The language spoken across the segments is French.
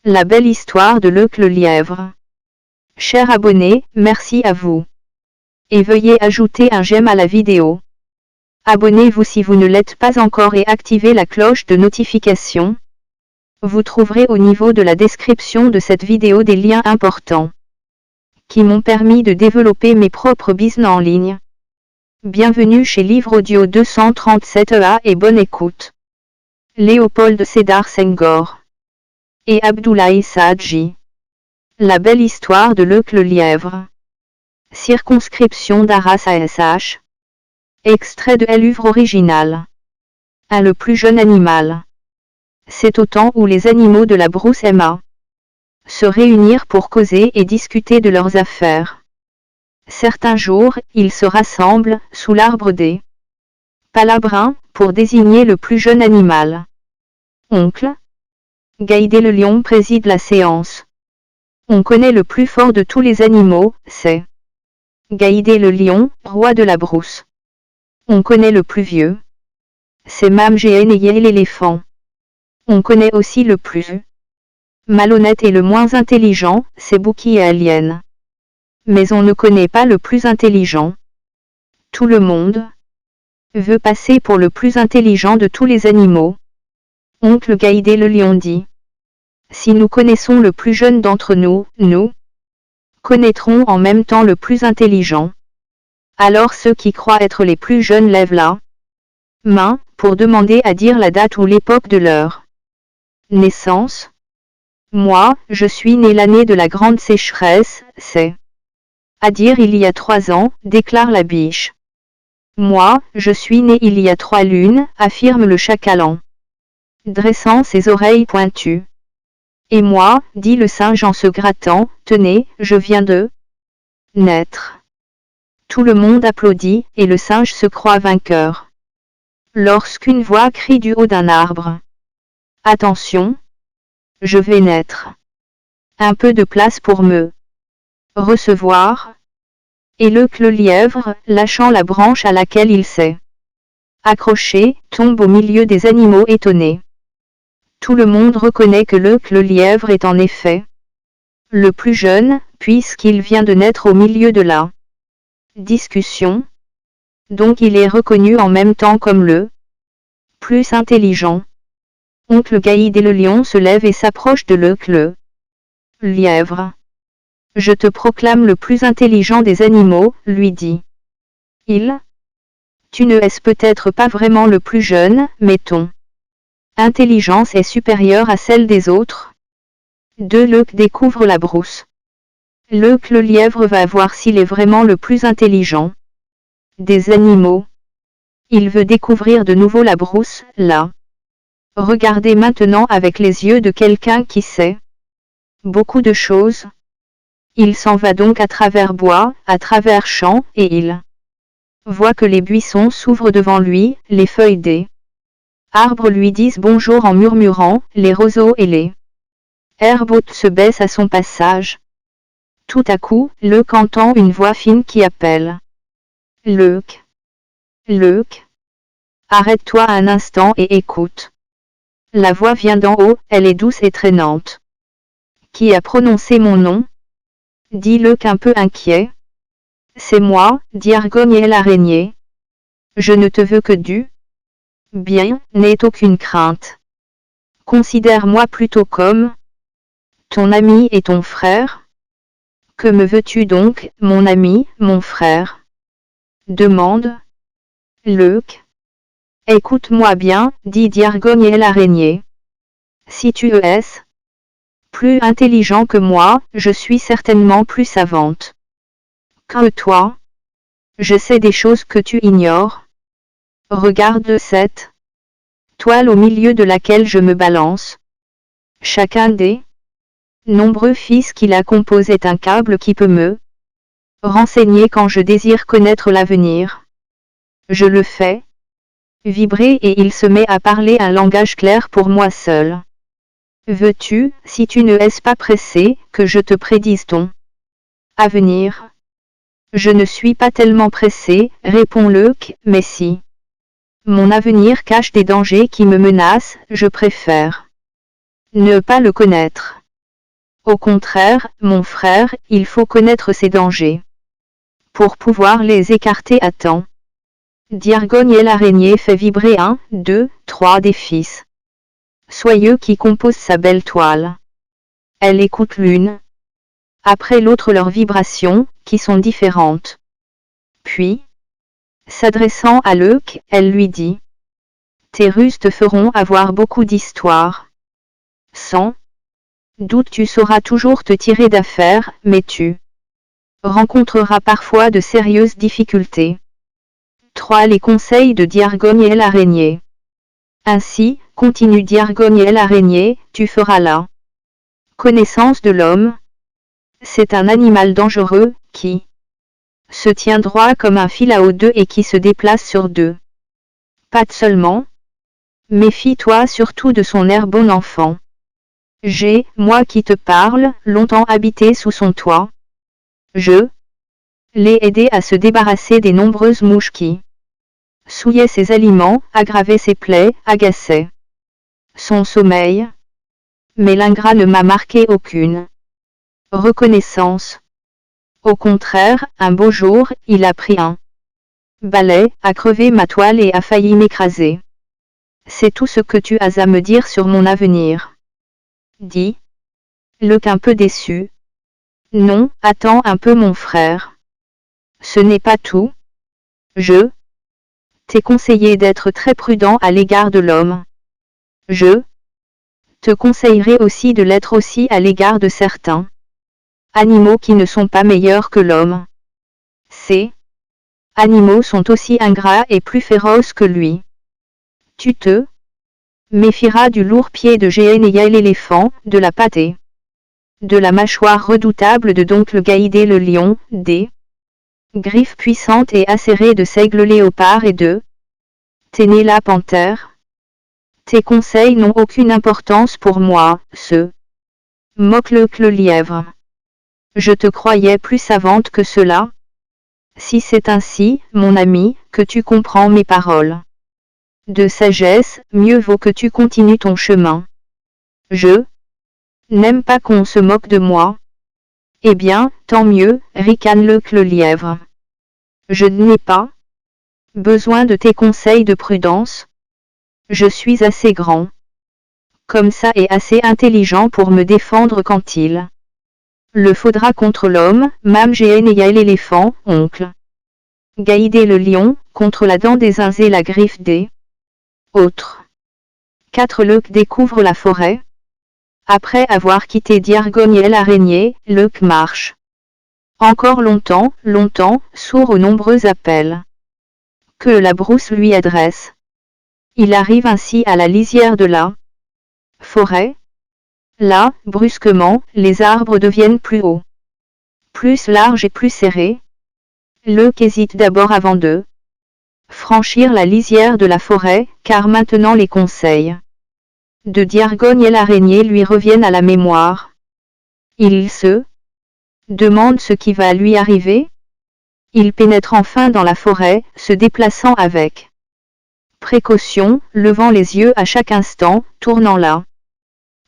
La belle histoire de Luc le lièvre. Chers abonnés, merci à vous. Et veuillez ajouter un j'aime à la vidéo. Abonnez-vous si vous ne l'êtes pas encore et activez la cloche de notification. Vous trouverez au niveau de la description de cette vidéo des liens importants qui m'ont permis de développer mes propres business en ligne. Bienvenue chez Livre Audio 237EA et bonne écoute. Léopold Sédar Senghor et Abdoulaye Saadji. La belle histoire de Luc le lièvre. Circonscription d'Arras ASH. Extrait de l'œuvre originale. Le plus jeune animal. C'est au temps où les animaux de la brousse Emma se réunirent pour causer et discuter de leurs affaires. Certains jours, ils se rassemblent sous l'arbre des palabrins pour désigner le plus jeune animal. Oncle Gaïdé le lion préside la séance. On connaît le plus fort de tous les animaux, c'est Gaïdé le lion, roi de la brousse. On connaît le plus vieux. C'est Mamgénéyé l'éléphant. On connaît aussi le plus malhonnête et le moins intelligent, c'est Bouki et Alien. Mais on ne connaît pas le plus intelligent. Tout le monde veut passer pour le plus intelligent de tous les animaux. Oncle Gaïdé le lion dit. Si nous connaissons le plus jeune d'entre nous, nous connaîtrons en même temps le plus intelligent. Alors ceux qui croient être les plus jeunes lèvent la main, pour demander à dire la date ou l'époque de leur naissance. Moi, je suis né l'année de la grande sécheresse, c'est à dire il y a 3 ans, déclare la biche. Moi, je suis né il y a 3 lunes, affirme le chacalan, dressant ses oreilles pointues. Et moi, dit le singe en se grattant, tenez, je viens de naître. Tout le monde applaudit, et le singe se croit vainqueur. Lorsqu'une voix crie du haut d'un arbre. Attention! Je vais naître. Un peu de place pour me recevoir. Et Luc le lièvre, lâchant la branche à laquelle il s'est accroché, tombe au milieu des animaux étonnés. Tout le monde reconnaît que Luc le lièvre est en effet le plus jeune, puisqu'il vient de naître au milieu de la discussion. Donc il est reconnu en même temps comme le plus intelligent. Oncle Gaïdé le lion se lève et s'approche de Luc le lièvre. Je te proclame le plus intelligent des animaux, lui dit. Tu ne es peut-être pas vraiment le plus jeune, mais ton intelligence est supérieure à celle des autres. Luc découvre la brousse. Luc le lièvre va voir s'il est vraiment le plus intelligent des animaux. Il veut découvrir de nouveau la brousse, là. Regardez maintenant avec les yeux de quelqu'un qui sait beaucoup de choses. Il s'en va donc à travers bois, à travers champs, et il voit que les buissons s'ouvrent devant lui, les feuilles des arbres lui disent bonjour en murmurant, les roseaux et les herbes hautes se baissent à son passage. Tout à coup, Luc entend une voix fine qui appelle. Luc. Luc. Arrête-toi un instant et écoute. La voix vient d'en haut, elle est douce et traînante. Qui a prononcé mon nom? Dit Luc un peu inquiet. C'est moi, dit Argogne l'araignée. Je ne te veux que du bien, n'aie aucune crainte. Considère-moi plutôt comme ton ami et ton frère. Que me veux-tu donc, mon ami, mon frère? Demande Luc. Écoute-moi bien, dit Argogne l'araignée. Si tu es plus intelligent que moi, je suis certainement plus savante que toi. Je sais des choses que tu ignores. Regarde cette toile au milieu de laquelle je me balance. Chacun des nombreux fils qui la composent est un câble qui peut me renseigner quand je désire connaître l'avenir. Je le fais vibrer et il se met à parler un langage clair pour moi seul. Veux-tu, si tu ne es pas pressé, que je te prédise ton avenir? Je ne suis pas tellement pressé, répond Luc, mais si mon avenir cache des dangers qui me menacent, je préfère ne pas le connaître. Au contraire, mon frère, il faut connaître ces dangers pour pouvoir les écarter à temps. Diargogne l'araignée fait vibrer 1, 2, 3 des fils soyeux qui composent sa belle toile. Elle écoute l'une après l'autre leurs vibrations, qui sont différentes. Puis, s'adressant à Leuc, elle lui dit: tes ruses te feront avoir beaucoup d'histoires. Sans doute tu sauras toujours te tirer d'affaire, mais tu rencontreras parfois de sérieuses difficultés. 3. Les conseils de Diargogne l'araignée. Ainsi, continue Diargogne l'araignée, tu feras la connaissance de l'homme. C'est un animal dangereux, qui se tient droit comme un fil à eau deux et qui se déplace sur deux pattes seulement. Méfie-toi surtout de son air bon enfant. J'ai, moi qui te parle, longtemps habité sous son toit. Je l'ai aidé à se débarrasser des nombreuses mouches qui souillaient ses aliments, aggravaient ses plaies, agaçaient son sommeil. Mais l'ingrat ne m'a marqué aucune reconnaissance. Au contraire, un beau jour, il a pris un balai, a crevé ma toile et a failli m'écraser. C'est tout ce que tu as à me dire sur mon avenir. Dit Leuc un peu déçu. Non, attends un peu mon frère. Ce n'est pas tout. Je t'ai conseillé d'être très prudent à l'égard de l'homme. Je te conseillerai aussi de l'être aussi à l'égard de certains animaux qui ne sont pas meilleurs que l'homme. Ces animaux sont aussi ingrats et plus féroces que lui. Tu te méfieras du lourd pied de géhenne et l'éléphant, de la pâtée, de la mâchoire redoutable de l'oncle Gaïdé le lion, des griffes puissantes et acérées de seigle léopard et de Téné la panthère. Tes conseils n'ont aucune importance pour moi, se moque le lièvre. Je te croyais plus savante que cela. Si c'est ainsi, mon ami, que tu comprends mes paroles de sagesse, mieux vaut que tu continues ton chemin. Je n'aime pas qu'on se moque de moi. Eh bien, tant mieux, ricane le lièvre. Je n'ai pas besoin de tes conseils de prudence. Je suis assez grand comme ça et assez intelligent pour me défendre quand il le faudra contre l'homme, Mame Géhenne et l'éléphant, oncle Gaïdé le lion, contre la dent des uns et la griffe des autres. 4. Leuc découvre la forêt. Après avoir quitté Diargogne l'araignée, Leuc marche encore longtemps, sourd aux nombreux appels que la brousse lui adresse. Il arrive ainsi à la lisière de la forêt. Là, brusquement, les arbres deviennent plus hauts, plus larges et plus serrés. Leuc hésite d'abord avant de franchir la lisière de la forêt, car maintenant les conseils de Diargogne l'araignée lui reviennent à la mémoire. Il se demande ce qui va lui arriver. Il pénètre enfin dans la forêt, se déplaçant avec précaution, levant les yeux à chaque instant, tournant la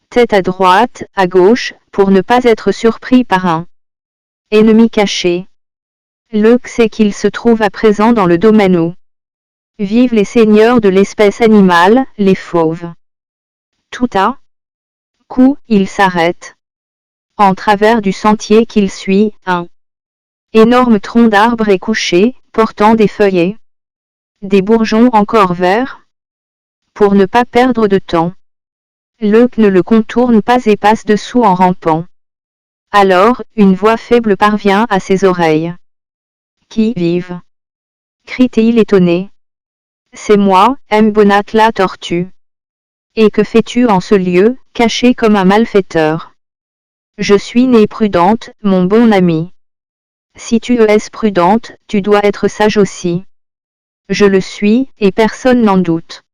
tête à droite, à gauche, pour ne pas être surpris par un ennemi caché. Leuc sait qu'il se trouve à présent dans le domaine où vivent les seigneurs de l'espèce animale, les fauves. Tout à coup, il s'arrête. En travers du sentier qu'il suit, un énorme tronc d'arbre est couché, portant des feuillets, des bourgeons encore verts. Pour ne pas perdre de temps, Leuc ne le contourne pas et passe dessous en rampant. Alors, une voix faible parvient à ses oreilles. Qui vive? Crie-t-il étonné. C'est moi, M'Bonat la tortue. Et que fais-tu en ce lieu, caché comme un malfaiteur? Je suis née prudente, mon bon ami. Si tu es prudente, tu dois être sage aussi. Je le suis, et personne n'en doute.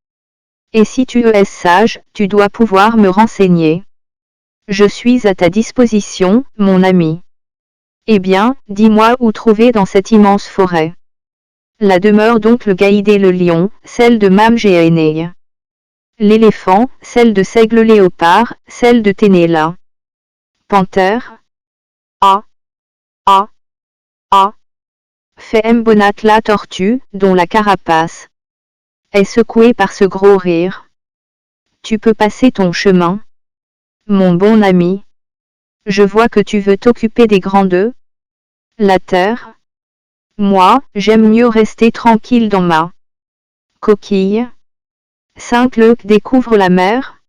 Et si tu es sage, tu dois pouvoir me renseigner. Je suis à ta disposition, mon ami. Eh bien, dis-moi où trouver dans cette immense forêt la demeure d'oncle Gaïdé le lion, celle de Mame Géhenne l'éléphant, celle de Seigle léopard, celle de Téné la Panthère. Ah. Ah. Ah. Fait Mbonat la tortue, dont la carapace est secouée par ce gros rire. Tu peux passer ton chemin, mon bon ami. Je vois que tu veux t'occuper des grands d'eux. La terre. Moi, j'aime mieux rester tranquille dans ma coquille. Saint-Luc découvre la mer.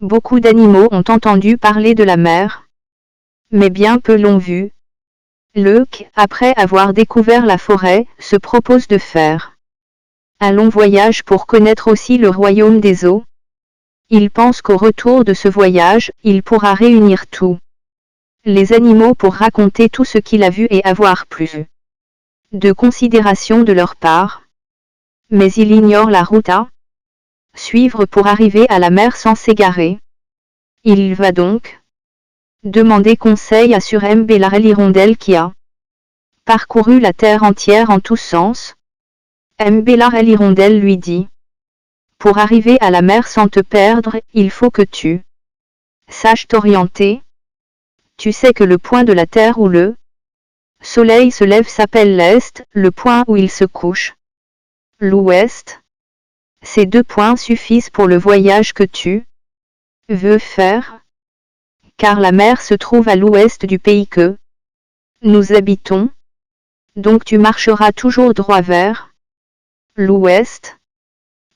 Beaucoup d'animaux ont entendu parler de la mer, mais bien peu l'ont vue. Luc, après avoir découvert la forêt, se propose de faire un long voyage pour connaître aussi le royaume des eaux. Il pense qu'au retour de ce voyage, il pourra réunir tous les animaux pour raconter tout ce qu'il a vu et avoir plus de considération de leur part. Mais il ignore la route à suivre pour arriver à la mer sans s'égarer. Il va donc demander conseil à Sur Mbella l'hirondelle qui a parcouru la terre entière en tous sens. Mbella l'hirondelle lui dit: pour arriver à la mer sans te perdre, il faut que tu saches t'orienter. Tu sais que le point de la terre où le soleil se lève s'appelle l'Est, le point où il se couche l'Ouest. Ces deux points suffisent pour le voyage que tu veux faire, car la mer se trouve à l'ouest du pays que nous habitons. Donc tu marcheras toujours droit vers l'ouest.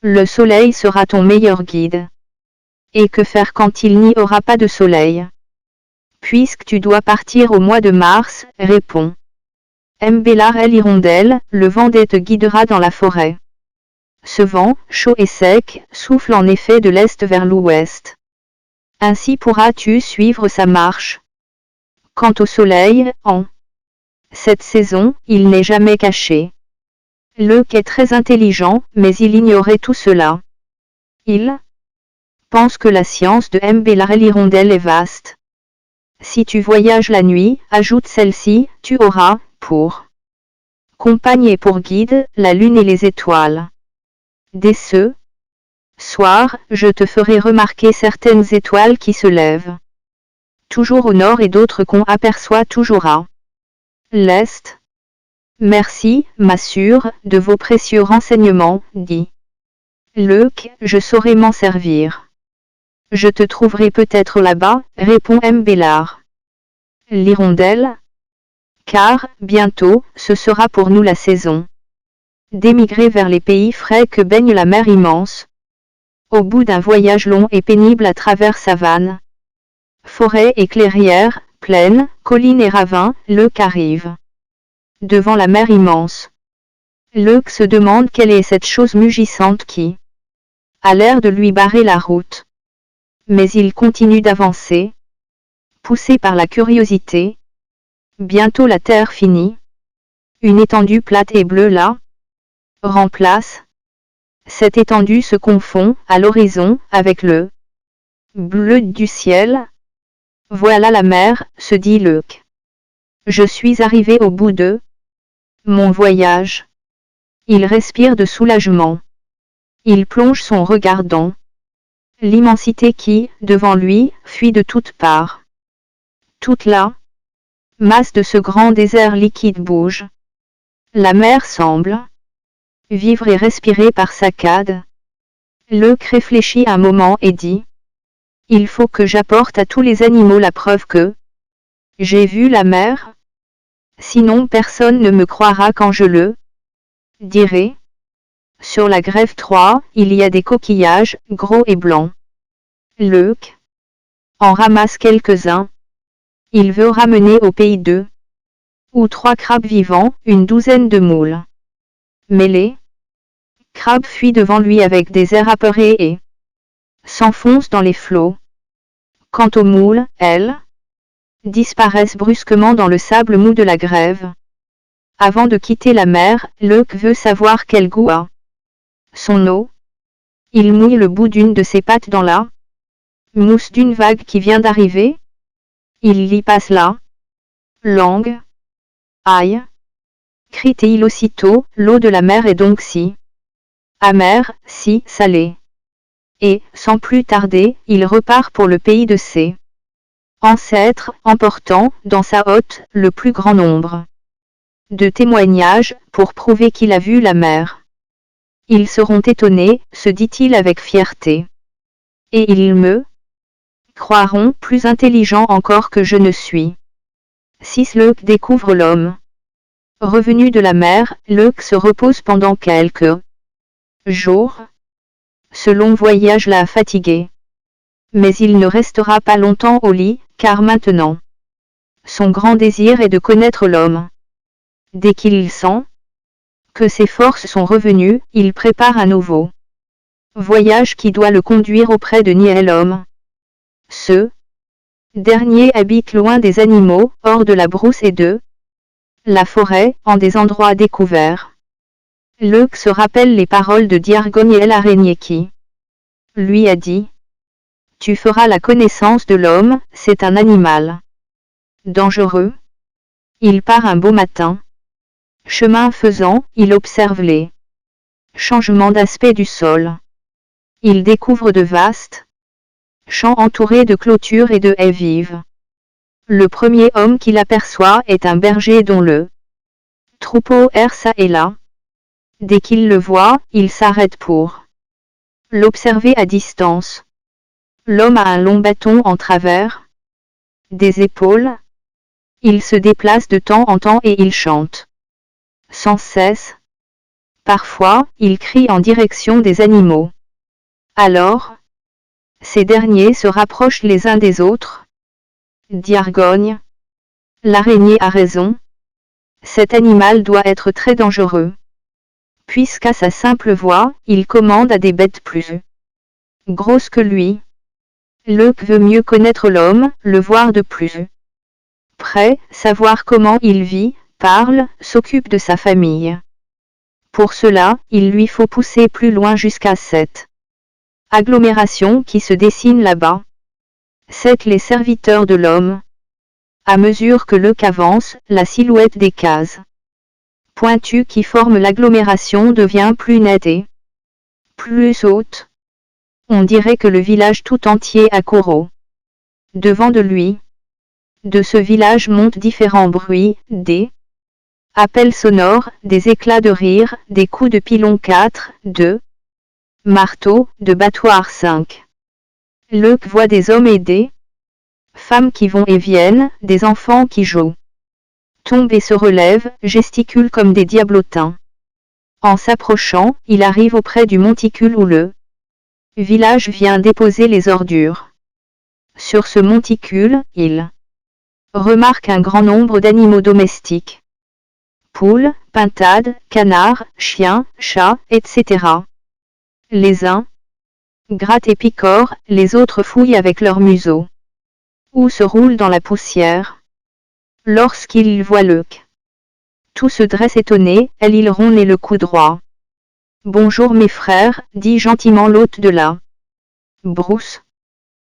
Le soleil sera ton meilleur guide. Et que faire quand il n'y aura pas de soleil? Puisque tu dois partir au mois de mars, répond Mbella l'hirondelle, le vent te guidera dans la forêt. Ce vent, chaud et sec, souffle en effet de l'est vers l'ouest. Ainsi pourras-tu suivre sa marche. Quant au soleil, en cette saison, il n'est jamais caché. Luc est très intelligent, mais il ignorait tout cela. Il pense que la science de Mbella l'hirondelle est vaste. Si tu voyages la nuit, ajoute celle-ci, tu auras, pour compagne et pour guide, la lune et les étoiles. Dès ce soir, je te ferai remarquer certaines étoiles qui se lèvent toujours au nord et d'autres qu'on aperçoit toujours à l'est. Merci, m'assure, de vos précieux renseignements, dit Luc, je saurai m'en servir. Je te trouverai peut-être là-bas, répond Mbella l'hirondelle. Car, bientôt, ce sera pour nous la saison d'émigrer vers les pays frais que baigne la mer immense. Au bout d'un voyage long et pénible à travers savanes, forêts et clairières, plaines, collines et ravins, Luc arrive devant la mer immense. Luc se demande quelle est cette chose mugissante qui a l'air de lui barrer la route. Mais il continue d'avancer, poussé par la curiosité. Bientôt la terre finit. Une étendue plate et bleue là remplace. Cette étendue se confond, à l'horizon, avec le bleu du ciel. Voilà la mer, se dit Luc. Je suis arrivé au bout de mon voyage. Il respire de soulagement. Il plonge son regard dans l'immensité qui, devant lui, fuit de toutes parts. Toute la masse de ce grand désert liquide bouge. La mer semble vivre et respirer par saccades. Luc réfléchit un moment et dit: il faut que j'apporte à tous les animaux la preuve que j'ai vu la mer. Sinon personne ne me croira quand je le dirai. Sur la grève 3, il y a des coquillages, gros et blancs. Luc en ramasse quelques-uns. Il veut ramener au pays 2 ou 3 crabes vivants, une douzaine de moules. Mais les crabes fuient devant lui avec des airs apeurés et s'enfoncent dans les flots. Quant aux moules, elles disparaissent brusquement dans le sable mou de la grève. Avant de quitter la mer, Luc veut savoir quel goût a son eau. Il mouille le bout d'une de ses pattes dans la mousse d'une vague qui vient d'arriver. Il y passe la langue. Aïe! Crie-t-il aussitôt, l'eau de la mer est donc si amère, si salée. Et, sans plus tarder, il repart pour le pays de ses ancêtre, emportant, dans sa hotte, le plus grand nombre de témoignages, pour prouver qu'il a vu la mer. Ils seront étonnés, se dit-il avec fierté. Et ils me croiront plus intelligent encore que je ne suis. 6. Leuc découvre l'homme. Revenu de la mer, Leuc se repose pendant quelques jours. Ce long voyage l'a fatigué. Mais il ne restera pas longtemps au lit, car maintenant, son grand désir est de connaître l'homme. Dès qu'il sent que ses forces sont revenues, il prépare un nouveau voyage qui doit le conduire auprès de Niel-Homme. Ce dernier habite loin des animaux, hors de la brousse et de la forêt, en des endroits découverts. Leuc se rappelle les paroles de Diargoniel l'araignée qui lui a dit: tu feras la connaissance de l'homme, c'est un animal dangereux. Il part un beau matin. Chemin faisant, il observe les changements d'aspect du sol. Il découvre de vastes champs entourés de clôtures et de haies vives. Le premier homme qu'il aperçoit est un berger dont le troupeau erre çà et là. Dès qu'il le voit, il s'arrête pour l'observer à distance. L'homme a un long bâton en travers des épaules. Il se déplace de temps en temps et il chante sans cesse. Parfois, il crie en direction des animaux. Alors, ces derniers se rapprochent les uns des autres. Diargogne. L'araignée a raison. Cet animal doit être très dangereux. Puisqu'à sa simple voix, il commande à des bêtes plus grosses que lui. Leuc veut mieux connaître l'homme, le voir de plus près, savoir comment il vit, parle, s'occupe de sa famille. Pour cela, il lui faut pousser plus loin jusqu'à cette agglomération qui se dessine là-bas. C'est les serviteurs de l'homme. À mesure que Leuc avance, la silhouette des cases pointues qui forment l'agglomération devient plus nette et plus haute. On dirait que le village tout entier accourt au devant de lui. De ce village montent différents bruits, des appels sonores, des éclats de rire, des coups de pilon 4, de marteau, de battoirs 5. Leuc voit des hommes et des femmes qui vont et viennent, des enfants qui jouent, tombent et se relèvent, gesticulent comme des diablotins. En s'approchant, il arrive auprès du monticule où le village vient déposer les ordures. Sur ce monticule, il remarque un grand nombre d'animaux domestiques. Poules, pintades, canards, chiens, chats, etc. Les uns grattent et picorent, les autres fouillent avec leur museau. Ou se roulent dans la poussière. Lorsqu'il voit Leuc, tout se dresse étonné, l'aileron et le cou droit. Bonjour mes frères, dit gentiment l'hôte de la brousse.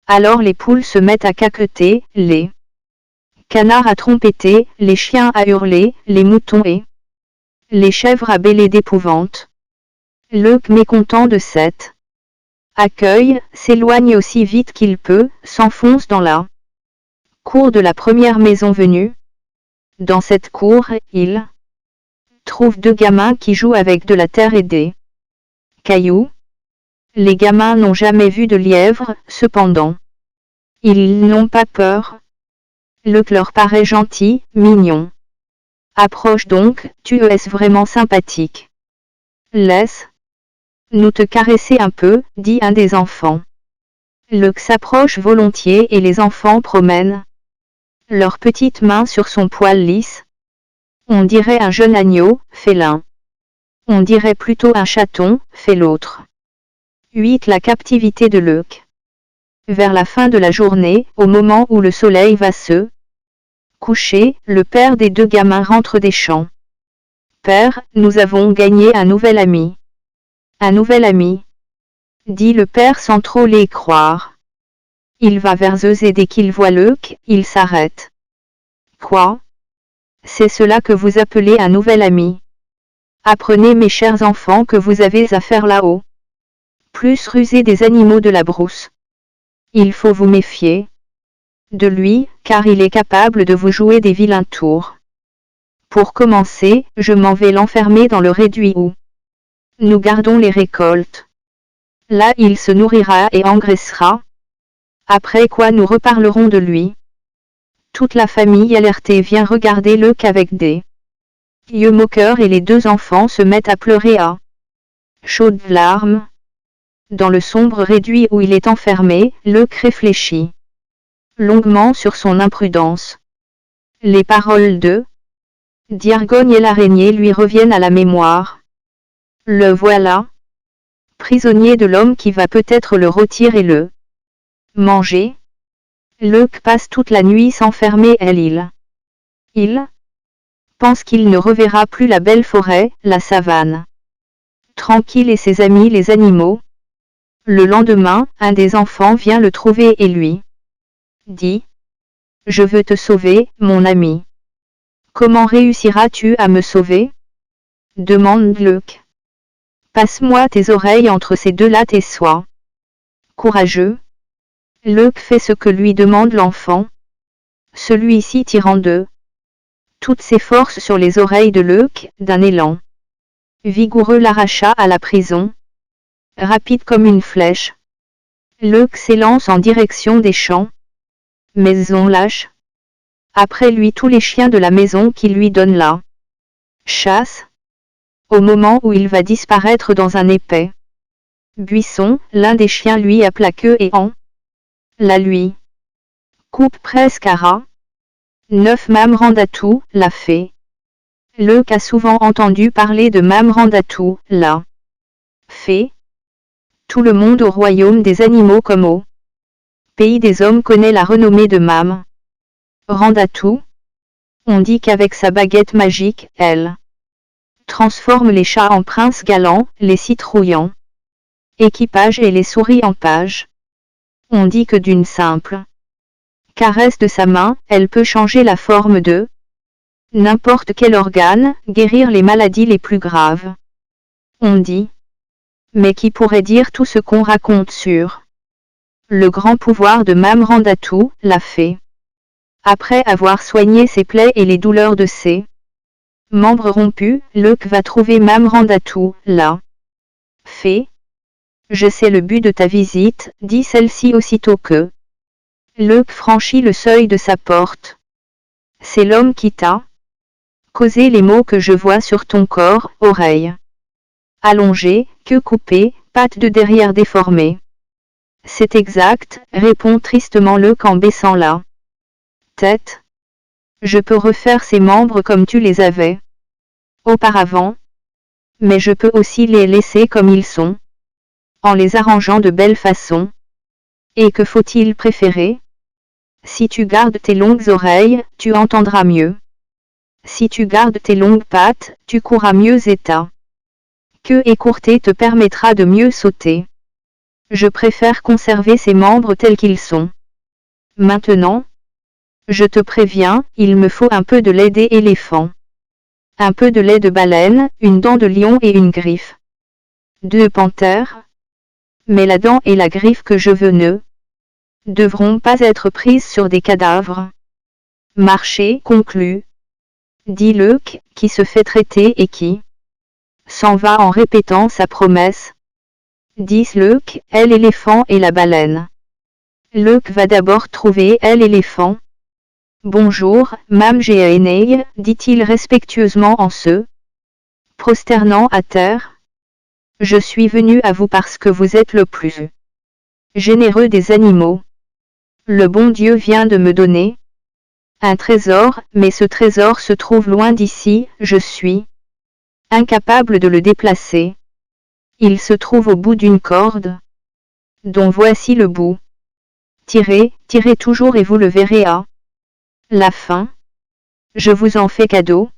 Alors les poules se mettent à caqueter, les canards à trompeter, les chiens à hurler, les moutons et les chèvres à bêler d'épouvante. Leuc, mécontent de cet accueil, s'éloigne aussi vite qu'il peut, s'enfonce dans la cour de la première maison venue. Dans cette cour, il trouve deux gamins qui jouent avec de la terre et des cailloux. Les gamins n'ont jamais vu de lièvre, cependant. Ils n'ont pas peur. Leuc leur paraît gentil, mignon. Approche donc, tu es vraiment sympathique. Laisse-nous te caresser un peu, dit un des enfants. Leuc s'approche volontiers et les enfants promènent leurs petites mains sur son poil lisse. On dirait un jeune agneau, fait l'un. On dirait plutôt un chaton, fait l'autre. 8. La captivité de Leuc. Vers la fin de la journée, au moment où le soleil va se coucher, le père des deux gamins rentre des champs. Père, nous avons gagné un nouvel ami. Un nouvel ami, dit le père sans trop les croire. Il va vers eux et dès qu'il voit Leuc, il s'arrête. Quoi? C'est cela que vous appelez un nouvel ami? Apprenez mes chers enfants que vous avez affaire là-haut plus rusé des animaux de la brousse. Il faut vous méfier. de lui, car il est capable de vous jouer des vilains tours. Pour commencer, je m'en vais l'enfermer dans le réduit où nous gardons les récoltes. Là il se nourrira et engraissera. Après quoi nous reparlerons de lui. Toute la famille alertée vient regarder Luke avec des yeux moqueurs et les deux enfants se mettent à pleurer à chaudes larmes. Dans le sombre réduit où il est enfermé, Luke réfléchit longuement sur son imprudence. Les paroles de Diargogne et l'araignée lui reviennent à la mémoire. Le voilà, prisonnier de l'homme qui va peut-être le rôtir et le manger. Luke passe toute la nuit s'enfermer à l'île. Il pense qu'il ne reverra plus la belle forêt, la savane tranquille et ses amis les animaux. Le lendemain, un des enfants vient le trouver et lui dit « Je veux te sauver, mon ami. » « Comment réussiras-tu à me sauver ?» demande Luke. « Passe-moi tes oreilles entre ces deux lattes et sois courageux. » Luke fait ce que lui demande l'enfant. Celui-ci tirant de toutes ses forces sur les oreilles de Luke, d'un élan vigoureux l'arracha à la prison. Rapide comme une flèche, Luke s'élance en direction des champs. Mais on lâche après lui tous les chiens de la maison qui lui donnent la chasse. Au moment où il va disparaître dans un épais buisson, l'un des chiens lui appelle la queue et en la lui coupe presque à ras. 9 Mamrandatu, la fée. Luke a souvent entendu parler de Mamrandatu, la fée. Tout le monde au royaume des animaux comme au pays des hommes connaît la renommée de Mamrandatu. On dit qu'avec sa baguette magique, elle transforme les chats en princes galants, les citrouillants équipages et les souris en pages. On dit que d'une simple caresse de sa main, elle peut changer la forme de n'importe quel organe, guérir les maladies les plus graves. On dit. Mais qui pourrait dire tout ce qu'on raconte sur le grand pouvoir de Mamrandatu, la fée. Après avoir soigné ses plaies et les douleurs de ses membres rompus, Luke va trouver Mamrandatu, la fée. Je sais le but de ta visite, dit celle-ci aussitôt que Luke franchit le seuil de sa porte. C'est l'homme qui t'a causé les maux que je vois sur ton corps, oreilles allongées, queue coupée, pattes de derrière déformées. C'est exact, répond tristement Luke en baissant la tête. Je peux refaire ses membres comme tu les avais auparavant, mais je peux aussi les laisser comme ils sont, en les arrangeant de belle façon. Et que faut-il préférer? Si tu gardes tes longues oreilles, tu entendras mieux. Si tu gardes tes longues pattes, tu courras mieux et ta queue écourtée te permettra de mieux sauter. Je préfère conserver ces membres tels qu'ils sont. Maintenant, je te préviens, il me faut un peu de lait d'éléphant, un peu de lait de baleine, une dent de lion et une griffe 2 panthères. Mais la dent et la griffe que je veux ne devront pas être prises sur des cadavres. Marcher conclut, dit Luke, qui se fait traiter et qui s'en va en répétant sa promesse. Dit Luke, elle éléphant et la baleine. Luke va d'abord trouver elle éléphant. Bonjour, Mam Géaenei, dit-il respectueusement en se prosternant à terre. Je suis venu à vous parce que vous êtes le plus généreux des animaux. Le bon Dieu vient de me donner un trésor, mais ce trésor se trouve loin d'ici, je suis incapable de le déplacer. Il se trouve au bout d'une corde, dont voici le bout. Tirez, tirez toujours et vous le verrez à la fin. Je vous en fais cadeau.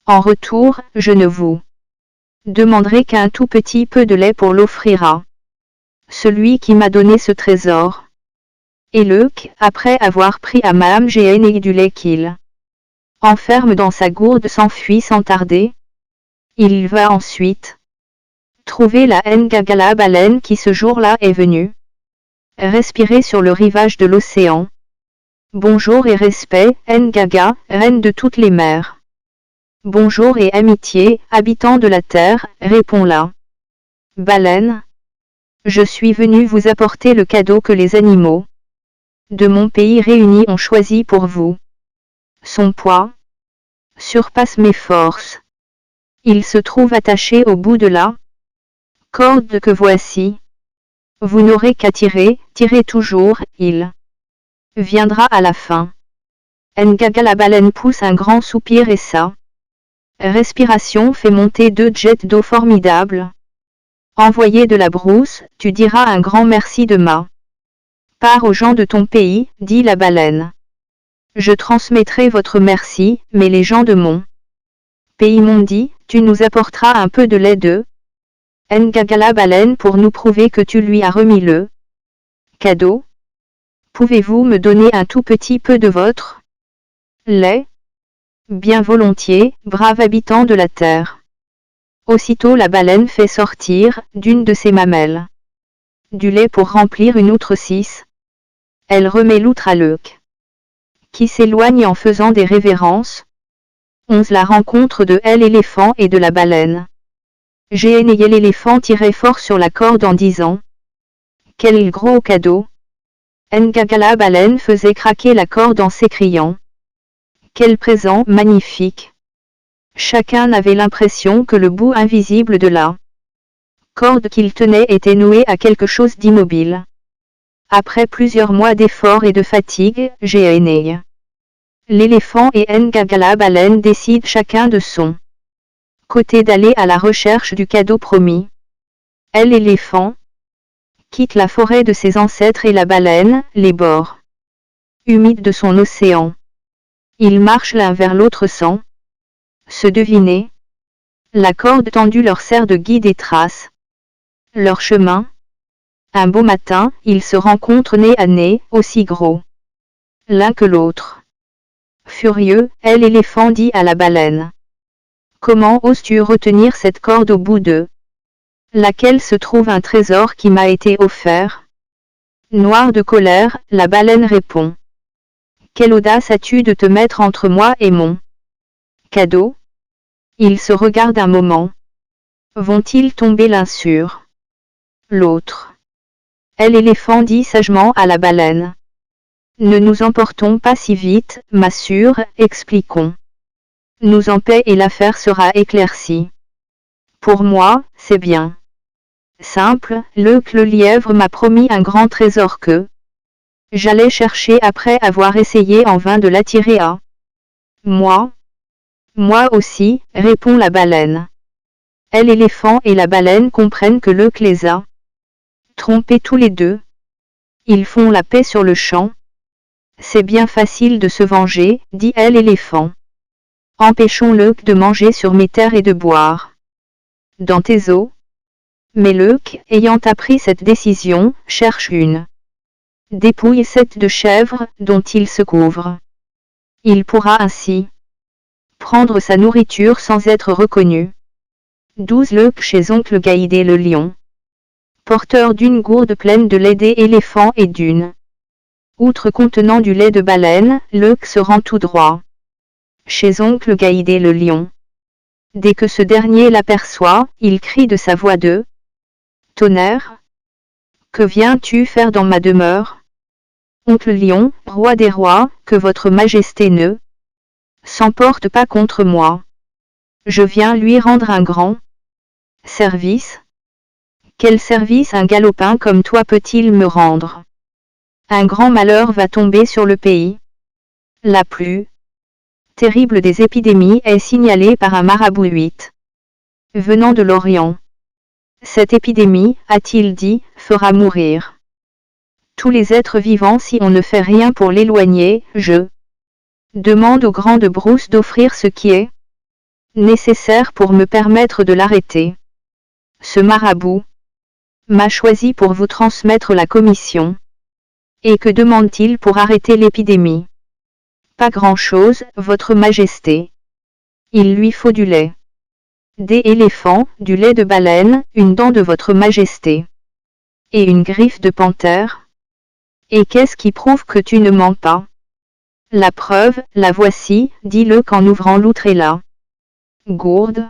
En retour, je ne vous demanderai qu'un tout petit peu de lait pour l'offrir à celui qui m'a donné ce trésor. Et Luke, après avoir pris à Mam Géaenei du lait qu'il enferme dans sa gourde, s'enfuit sans tarder. Il va ensuite trouver la Ngagala baleine qui ce jour-là est venue respirer sur le rivage de l'océan. Bonjour et respect, Ngaga, reine de toutes les mers. Bonjour et amitié, habitant de la terre, répond la baleine. Je suis venu vous apporter le cadeau que les animaux de mon pays réunis ont choisi pour vous. Son poids surpasse mes forces. Il se trouve attaché au bout de la corde que voici. Vous n'aurez qu'à tirer, tirez toujours, il viendra à la fin. Ngaga la baleine pousse un grand soupir et sa respiration fait monter 2 jets d'eau formidables. Envoyé de la brousse, tu diras un grand merci de ma part aux gens de ton pays, dit la baleine. Je transmettrai votre merci, mais les gens de mon pays m'ont dit, tu nous apporteras un peu de lait de Ngaga la baleine pour nous prouver que tu lui as remis le cadeau. Pouvez-vous me donner un tout petit peu de votre lait? Bien volontiers, brave habitant de la terre. Aussitôt la baleine fait sortir, d'une de ses mamelles, du lait pour remplir une outre 6. Elle remet l'outre à l'œuf, qui s'éloigne en faisant des révérences. 11 La rencontre de l'éléphant et de la baleine. Généyé l'éléphant tirait fort sur la corde en disant « Quel gros cadeau !» Ngaga la baleine faisait craquer la corde en s'écriant « Quel présent magnifique !» Chacun avait l'impression que le bout invisible de la corde qu'il tenait était noué à quelque chose d'immobile. Après plusieurs mois d'efforts et de fatigue, Généyé l'éléphant et Ngaga la baleine décident chacun de son côté d'aller à la recherche du cadeau promis. L'éléphant quitte la forêt de ses ancêtres et la baleine, les bords humides de son océan. Ils marchent l'un vers l'autre sans se deviner. La corde tendue leur sert de guide et trace leur chemin. Un beau matin, ils se rencontrent nez à nez, aussi gros l'un que l'autre. Furieux, l'éléphant dit à la baleine. Comment oses-tu retenir cette corde au bout de laquelle se trouve un trésor qui m'a été offert? Noire de colère, la baleine répond. Quelle audace as-tu de te mettre entre moi et mon cadeau? Ils se regardent un moment. Vont-ils tomber l'un sur l'autre? L'éléphant dit sagement à la baleine. Ne nous emportons pas si vite, ma sœur, expliquons. Nous en paix et l'affaire sera éclaircie. Pour moi, c'est bien simple, le lièvre m'a promis un grand trésor que j'allais chercher après avoir essayé en vain de l'attirer à moi. Moi aussi, répond la baleine. L'éléphant et la baleine comprennent que le les a trompés tous les deux. Ils font la paix sur le champ. C'est bien facile de se venger, dit l'éléphant. Empêchons-le de manger sur mes terres et de boire dans tes eaux. Mais l'euc, ayant appris cette décision, cherche une dépouille de chèvre, dont il se couvre. Il pourra ainsi prendre sa nourriture sans être reconnu. 12 L'euc chez oncle Gaïdé le lion. Porteur d'une gourde pleine de lait d'éléphant et d'une outre contenant du lait de baleine, l'euc se rend tout droit chez oncle Gaïdé le lion. Dès que ce dernier l'aperçoit, il crie de sa voix de tonnerre. Que viens-tu faire dans ma demeure? Oncle Lion, roi des rois, que votre majesté ne s'emporte pas contre moi. Je viens lui rendre un grand service. Quel service un galopin comme toi peut-il me rendre? Un grand malheur va tomber sur le pays. La plus terrible des épidémies est signalée par un marabout 8. Venant de l'Orient. Cette épidémie, a-t-il dit, fera mourir tous les êtres vivants si on ne fait rien pour l'éloigner. Je demande au grand de Brousse d'offrir ce qui est nécessaire pour me permettre de l'arrêter. Ce marabout m'a choisi pour vous transmettre la commission. Et que demande-t-il pour arrêter l'épidémie? Pas grand-chose, votre majesté. Il lui faut du lait d'éléphant, du lait de baleine, une dent de votre majesté. Et une griffe de panthère. Et qu'est-ce qui prouve que tu ne mens pas? La preuve, la voici, dit Leuc en ouvrant l'outre et la gourde.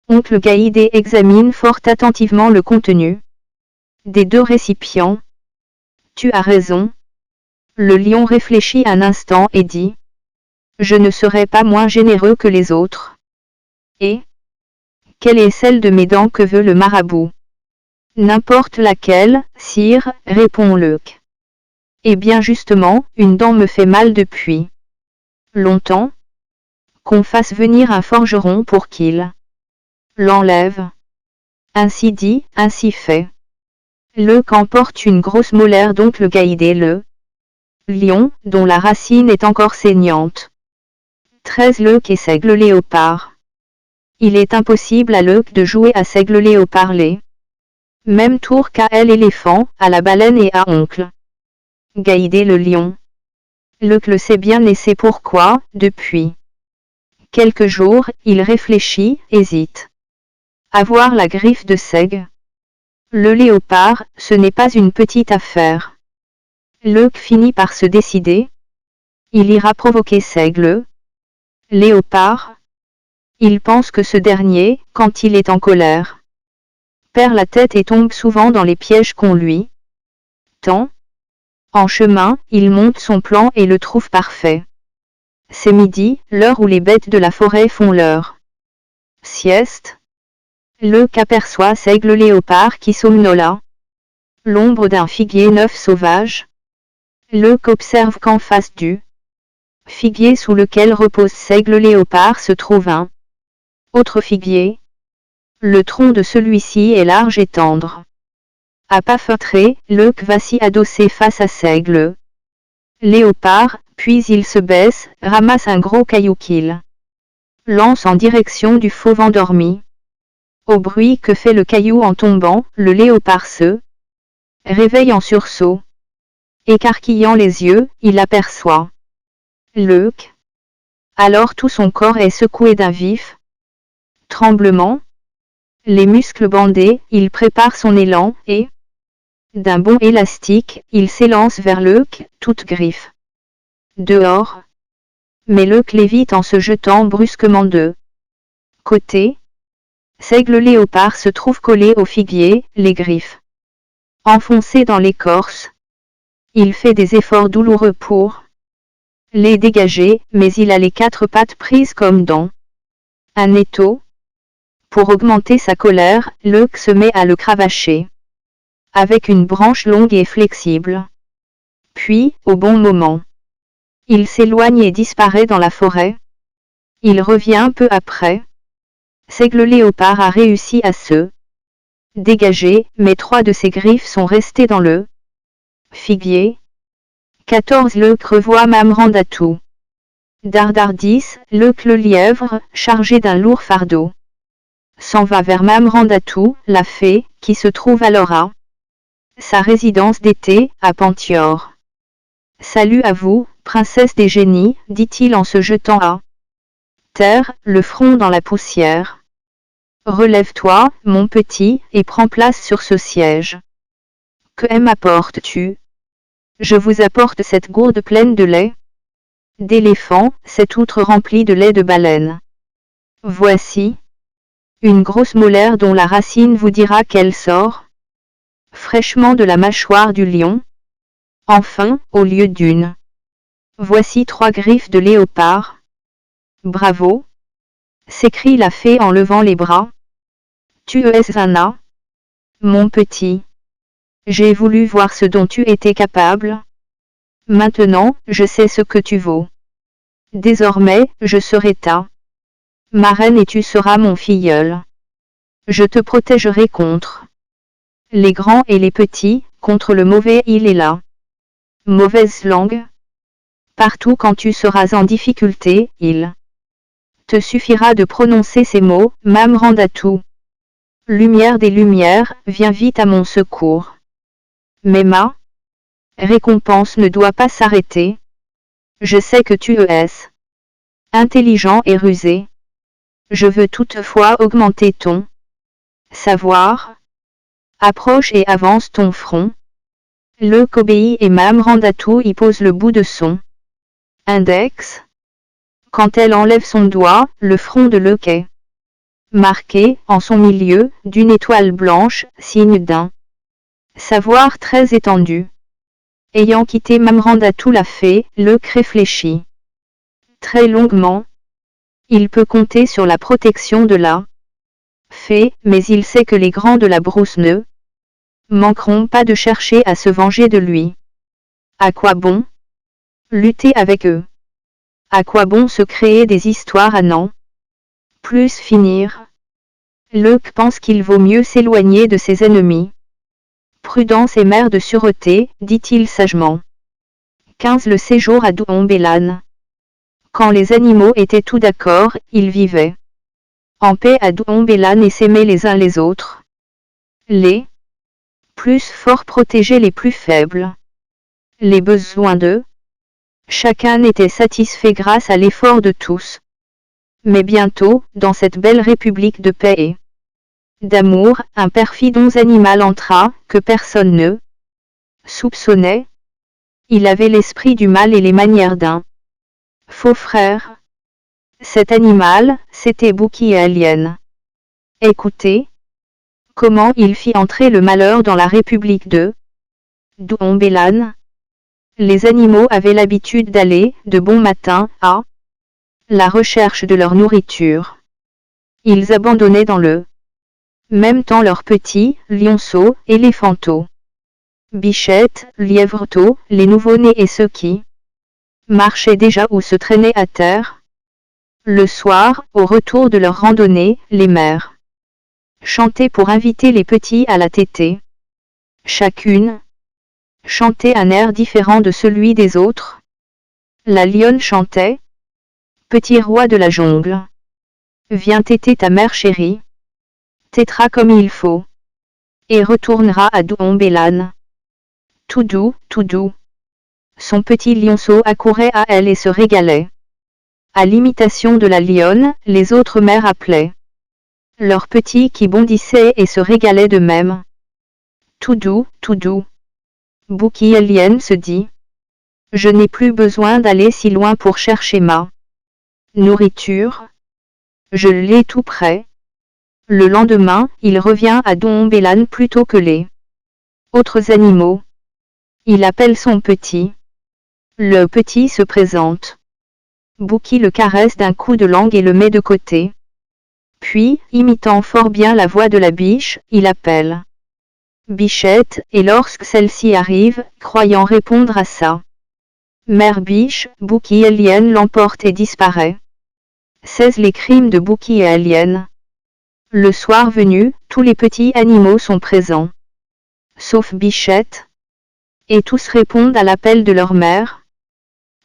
Oncle Gaïdé examine fort attentivement le contenu des deux récipients. Tu as raison. Le lion réfléchit un instant et dit. Je ne serai pas moins généreux que les autres. Et quelle est celle de mes dents que veut le marabout? N'importe laquelle, sire, répond Leuc. Eh bien justement, une dent me fait mal depuis longtemps. Qu'on fasse venir un forgeron pour qu'il l'enlève. Ainsi dit, ainsi fait. Leuc emporte une grosse molaire d'oncle Gaïdé le lion, dont la racine est encore saignante. 13 Leuc et Seigle Léopard. Il est impossible à Leuc de jouer à Seigle Léopard les même tour qu'à l'éléphant, à la baleine et à oncle Gaïdé le lion. Leuc le sait bien et sait pourquoi, depuis quelques jours, il réfléchit, hésite. Avoir la griffe de Seigle le léopard, ce n'est pas une petite affaire. Leuc finit par se décider. Il ira provoquer Seigle Léopard. Il pense que ce dernier, quand il est en colère, perd la tête et tombe souvent dans les pièges qu'on lui tend. En chemin, il monte son plan et le trouve parfait. C'est midi, l'heure où les bêtes de la forêt font leur sieste. Leuc aperçoit Seigle Léopard qui somnola l'ombre d'un figuier neuf sauvage. Leuc observe qu'en face du figuier sous lequel repose Seigle Léopard se trouve un autre figuier. Le tronc de celui-ci est large et tendre. À pas feutrés, Leuc va s'y adosser face à Seigle Léopard, puis il se baisse, ramasse un gros caillou qu'il lance en direction du fauve endormi. Au bruit que fait le caillou en tombant, le léopard se réveille en sursaut. Écarquillant les yeux, il aperçoit Leuc. Alors tout son corps est secoué d'un vif tremblement. Les muscles bandés, il prépare son élan, et, d'un bond élastique, il s'élance vers Leuc, toute griffe dehors. Mais Leuc l'évite en se jetant brusquement de côté. Seigle Léopard se trouve collé au figuier, les griffes enfoncées dans l'écorce. Il fait des efforts douloureux pour les dégager, mais il a les quatre pattes prises comme dans un étau. Pour augmenter sa colère, Leuc se met à le cravacher avec une branche longue et flexible. Puis, au bon moment, il s'éloigne et disparaît dans la forêt. Il revient peu après. Seigle Léopard a réussi à se dégager, mais 3 de ses griffes sont restées dans le figuier. 14 Leuc revoit Mamrandatou. Dardardis, Leuc le lièvre, chargé d'un lourd fardeau, s'en va vers Mamrandatou, la fée, qui se trouve alors à sa résidence d'été, à Pantior. Salut à vous, princesse des génies, dit-il en se jetant à terre, le front dans la poussière. Relève-toi, mon petit, et prends place sur ce siège. Que m'apportes-tu? Je vous apporte cette gourde pleine de lait d'éléphant, cette outre remplie de lait de baleine. Voici une grosse molaire dont la racine vous dira qu'elle sort fraîchement de la mâchoire du lion. Enfin, au lieu d'une, voici 3 griffes de léopard. Bravo! S'écrie la fée en levant les bras. Tu es un as, mon petit. J'ai voulu voir ce dont tu étais capable. Maintenant, je sais ce que tu vaux. Désormais, je serai ta marraine et tu seras mon filleul. Je te protégerai contre les grands et les petits, contre le mauvais il et la mauvaise langue. Partout quand tu seras en difficulté, il te suffira de prononcer ces mots, Mamrandatou. Lumière des lumières, viens vite à mon secours. Mais ma récompense ne doit pas s'arrêter. Je sais que tu es intelligent et rusé. Je veux toutefois augmenter ton savoir. Approche et avance ton front. Leuc obéit et Mamrandatou y pose le bout de son Index. Quand elle enlève son doigt, le front de Luke est marqué, en son milieu, d'une étoile blanche, signe d'un savoir très étendu. Ayant quitté Mamranda-tout la fée, Luke réfléchit très longuement. Il peut compter sur la protection de la fée, mais il sait que les grands de la brousse ne manqueront pas de chercher à se venger de lui. À quoi bon lutter avec eux? À quoi bon se créer des histoires à n'en plus finir? Luke pense qu'il vaut mieux s'éloigner de ses ennemis. Prudence est mère de sûreté, dit-il sagement. 15 Le séjour à Douon-Bélan. Quand les animaux étaient tout d'accord, ils vivaient en paix à Douon-Bélan et s'aimaient les uns les autres. Les plus forts protégeaient les plus faibles. Les besoins de chacun était satisfait grâce à l'effort de tous. Mais bientôt, dans cette belle république de paix et d'amour, un perfide animal entra, que personne ne soupçonnait. Il avait l'esprit du mal et les manières d'un faux frère. Cet animal, c'était Bouki et Alien. Écoutez comment il fit entrer le malheur dans la république de Douon-Bélan. Les animaux avaient l'habitude d'aller, de bon matin, à la recherche de leur nourriture. Ils abandonnaient dans le même temps leurs petits, lionceaux, éléphanteaux, bichettes, lièvreteaux, les nouveau-nés et ceux qui marchaient déjà ou se traînaient à terre. Le soir, au retour de leur randonnée, les mères chantaient pour inviter les petits à la tétée. Chacune chantait un air différent de celui des autres. La lionne chantait « Petit roi de la jungle, viens téter ta mère chérie, tétera comme il faut, et retournera à Douon-Bélan. Tout doux, tout doux. » Son petit lionceau accourait à elle et se régalait. À l'imitation de la lionne, les autres mères appelaient leurs petits qui bondissaient et se régalaient de même. Tout doux, tout doux. Bouki Alien se dit. Je n'ai plus besoin d'aller si loin pour chercher ma nourriture. Je l'ai tout près. Le lendemain, il revient à Douon-Bélan plutôt que les autres animaux. Il appelle son petit. Le petit se présente. Bouki le caresse d'un coup de langue et le met de côté. Puis, imitant fort bien la voix de la biche, il appelle Bichette, et lorsque celle-ci arrive, croyant répondre à sa mère biche, Bouki Alien l'emporte et disparaît. 16 Les crimes de Bouki et Alien. Le soir venu, tous les petits animaux sont présents. Sauf Bichette. Et tous répondent à l'appel de leur mère.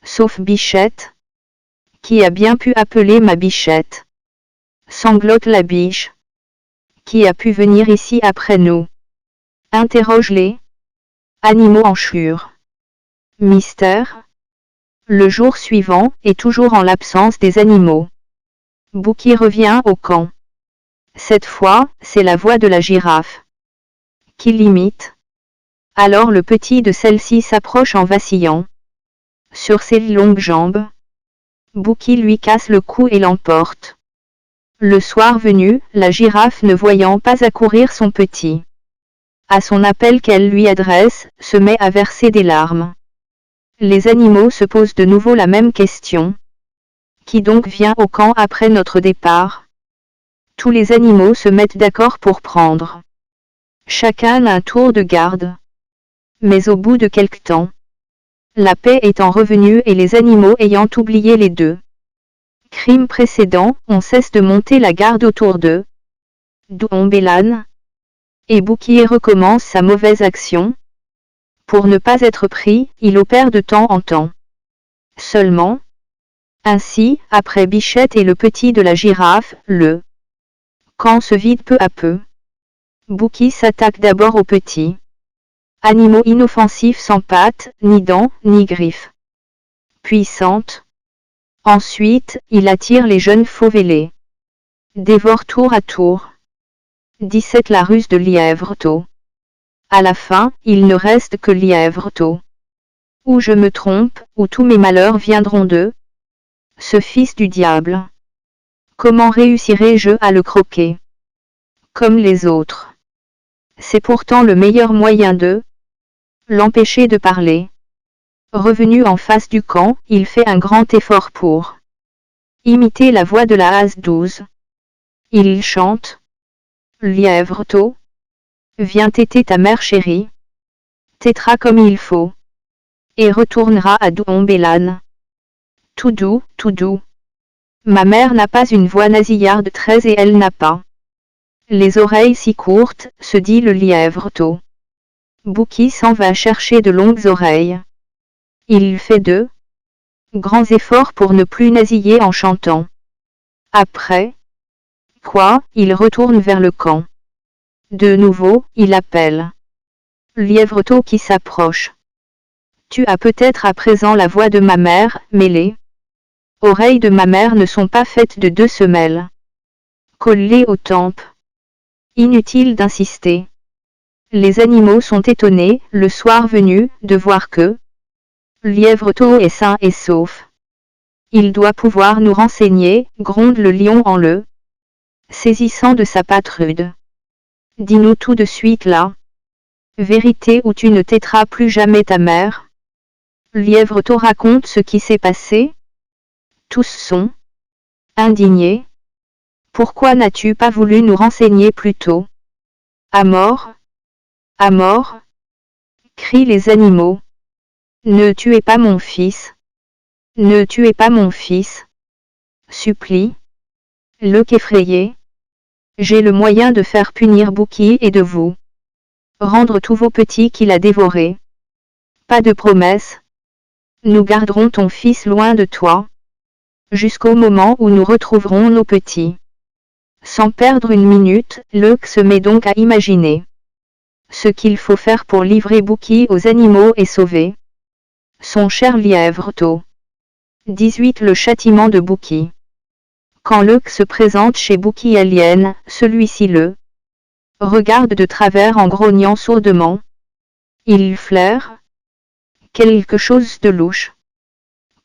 Sauf Bichette. Qui a bien pu appeler ma Bichette? Sanglote la biche. Qui a pu venir ici après nous? Interroge les animaux en chure. Mystère. Le jour suivant, et toujours en l'absence des animaux, Bouki revient au camp. Cette fois, c'est la voix de la girafe qui l'imite. Alors le petit de celle-ci s'approche en vacillant sur ses longues jambes. Bouki lui casse le cou et l'emporte. Le soir venu, la girafe ne voyant pas accourir son petit, à son appel qu'elle lui adresse, se met à verser des larmes. Les animaux se posent de nouveau la même question. Qui donc vient au camp après notre départ? Tous les animaux se mettent d'accord pour prendre chacun un tour de garde. Mais au bout de quelque temps, la paix étant revenue et les animaux ayant oublié les deux crimes précédents, on cesse de monter la garde autour d'eux. Douon-Bélan. Et Bouki recommence sa mauvaise action. Pour ne pas être pris, il opère de temps en temps. Seulement. Ainsi, après Bichette et le petit de la girafe, le camp se vide peu à peu. Bouki s'attaque d'abord au petit. Animaux inoffensifs sans pattes, ni dents, ni griffes puissantes. Ensuite, il attire les jeunes fauves-ailés. Dévore tour à tour. 17 La ruse de Lièvretot. À la fin, il ne reste que Lièvretot. Ou je me trompe, ou tous mes malheurs viendront de ce fils du diable. Comment réussirai-je à le croquer comme les autres? C'est pourtant le meilleur moyen de l'empêcher de parler. Revenu en face du camp, il fait un grand effort pour imiter la voix de la Hase 12. Il chante. Lièvre-to, viens téter ta mère chérie. Tétera comme il faut. Et retournera à Doumbélane. Tout doux, tout doux. Ma mère n'a pas une voix nasillarde 13 et elle n'a pas les oreilles si courtes, se dit le lièvre-to. Bouki s'en va chercher de longues oreilles. Il fait de grands efforts pour ne plus nasiller en chantant. Après quoi, il retourne vers le camp. De nouveau, il appelle. Lièvre-to qui s'approche. Tu as peut-être à présent la voix de ma mère, mais les oreilles de ma mère ne sont pas faites de 2 semelles collées aux tempes. Inutile d'insister. Les animaux sont étonnés, le soir venu, de voir que Lièvre-to est sain et sauf. Il doit pouvoir nous renseigner, gronde le lion en le saisissant de sa patte rude. Dis-nous tout de suite là. Vérité ou tu ne téteras plus jamais ta mère. Lièvre-to raconte ce qui s'est passé. Tous sont indignés. Pourquoi n'as-tu pas voulu nous renseigner plus tôt? À mort? À mort? Crient les animaux. Ne tuez pas mon fils. Ne tuez pas mon fils. Supplie. Leuc effrayé. J'ai le moyen de faire punir Bouki et de vous rendre tous vos petits qu'il a dévorés. Pas de promesse. Nous garderons ton fils loin de toi. Jusqu'au moment où nous retrouverons nos petits. Sans perdre une minute, Leuc se met donc à imaginer ce qu'il faut faire pour livrer Bouki aux animaux et sauver son cher lièvre-to. 18 Le châtiment de Bouki. Quand Leuc se présente chez Bouki Alien, celui-ci le regarde de travers en grognant sourdement. Il flaire quelque chose de louche.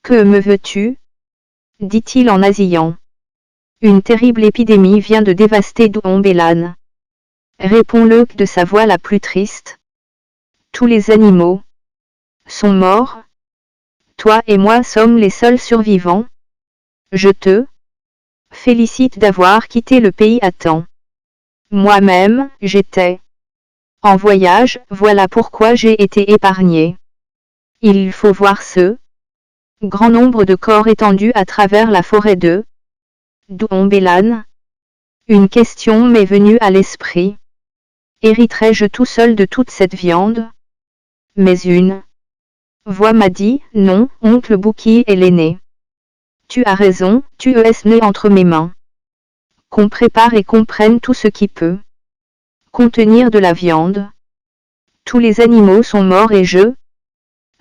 Que me veux-tu? Dit-il en nasillant. Une terrible épidémie vient de dévaster Doumbélane. Répond Leuc de sa voix la plus triste. Tous les animaux sont morts. Toi et moi sommes les seuls survivants. Je te félicite d'avoir quitté le pays à temps. Moi-même, j'étais en voyage, voilà pourquoi j'ai été épargné. Il faut voir ce grand nombre de corps étendus à travers la forêt de Doumbélane. Une question m'est venue à l'esprit. Hériterai-je tout seul de toute cette viande? Mais une voix m'a dit, non, oncle Bouki est l'aîné. Tu as raison, tu es né entre mes mains. Qu'on prépare et qu'on prenne tout ce qui peut contenir de la viande. Tous les animaux sont morts et je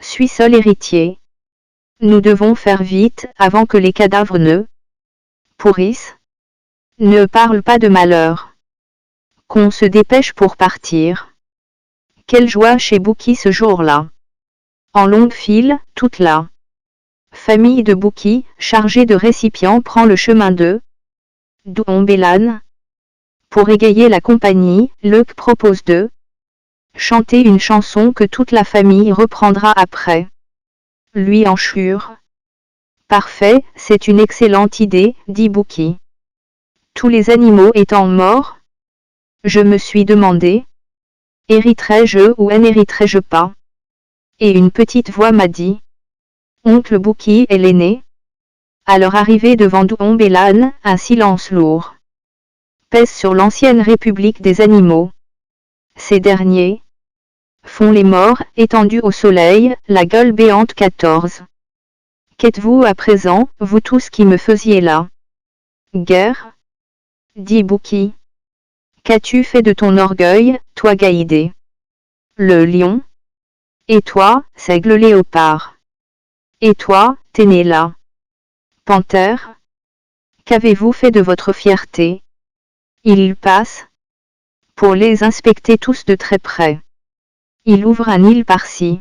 suis seul héritier. Nous devons faire vite, avant que les cadavres ne pourrissent. Ne parle pas de malheur. Qu'on se dépêche pour partir. Quelle joie chez Bouki ce jour-là. En longue file, toute la famille de Bouki, chargée de récipients, prend le chemin de Doumbélane. Pour égayer la compagnie, Leuc propose de chanter une chanson que toute la famille reprendra après. Lui enchure. Parfait, c'est une excellente idée, dit Bouki. Tous les animaux étant morts, je me suis demandé, hériterai-je ou n'hériterai-je pas? Et une petite voix m'a dit, oncle Bouki est l'aîné. À leur arrivée devant Doumbélane, un silence lourd pèse sur l'ancienne république des animaux. Ces derniers font les morts, étendus au soleil, la gueule béante 14. Qu'êtes-vous à présent, vous tous qui me faisiez là? Guerre? Dit Bouki. Qu'as-tu fait de ton orgueil, toi Gaïdé? Le lion? Et toi, seigle léopard? Et toi, Ténéla? Panthère? Qu'avez-vous fait de votre fierté? Il passe pour les inspecter tous de très près. Il ouvre un île par-ci.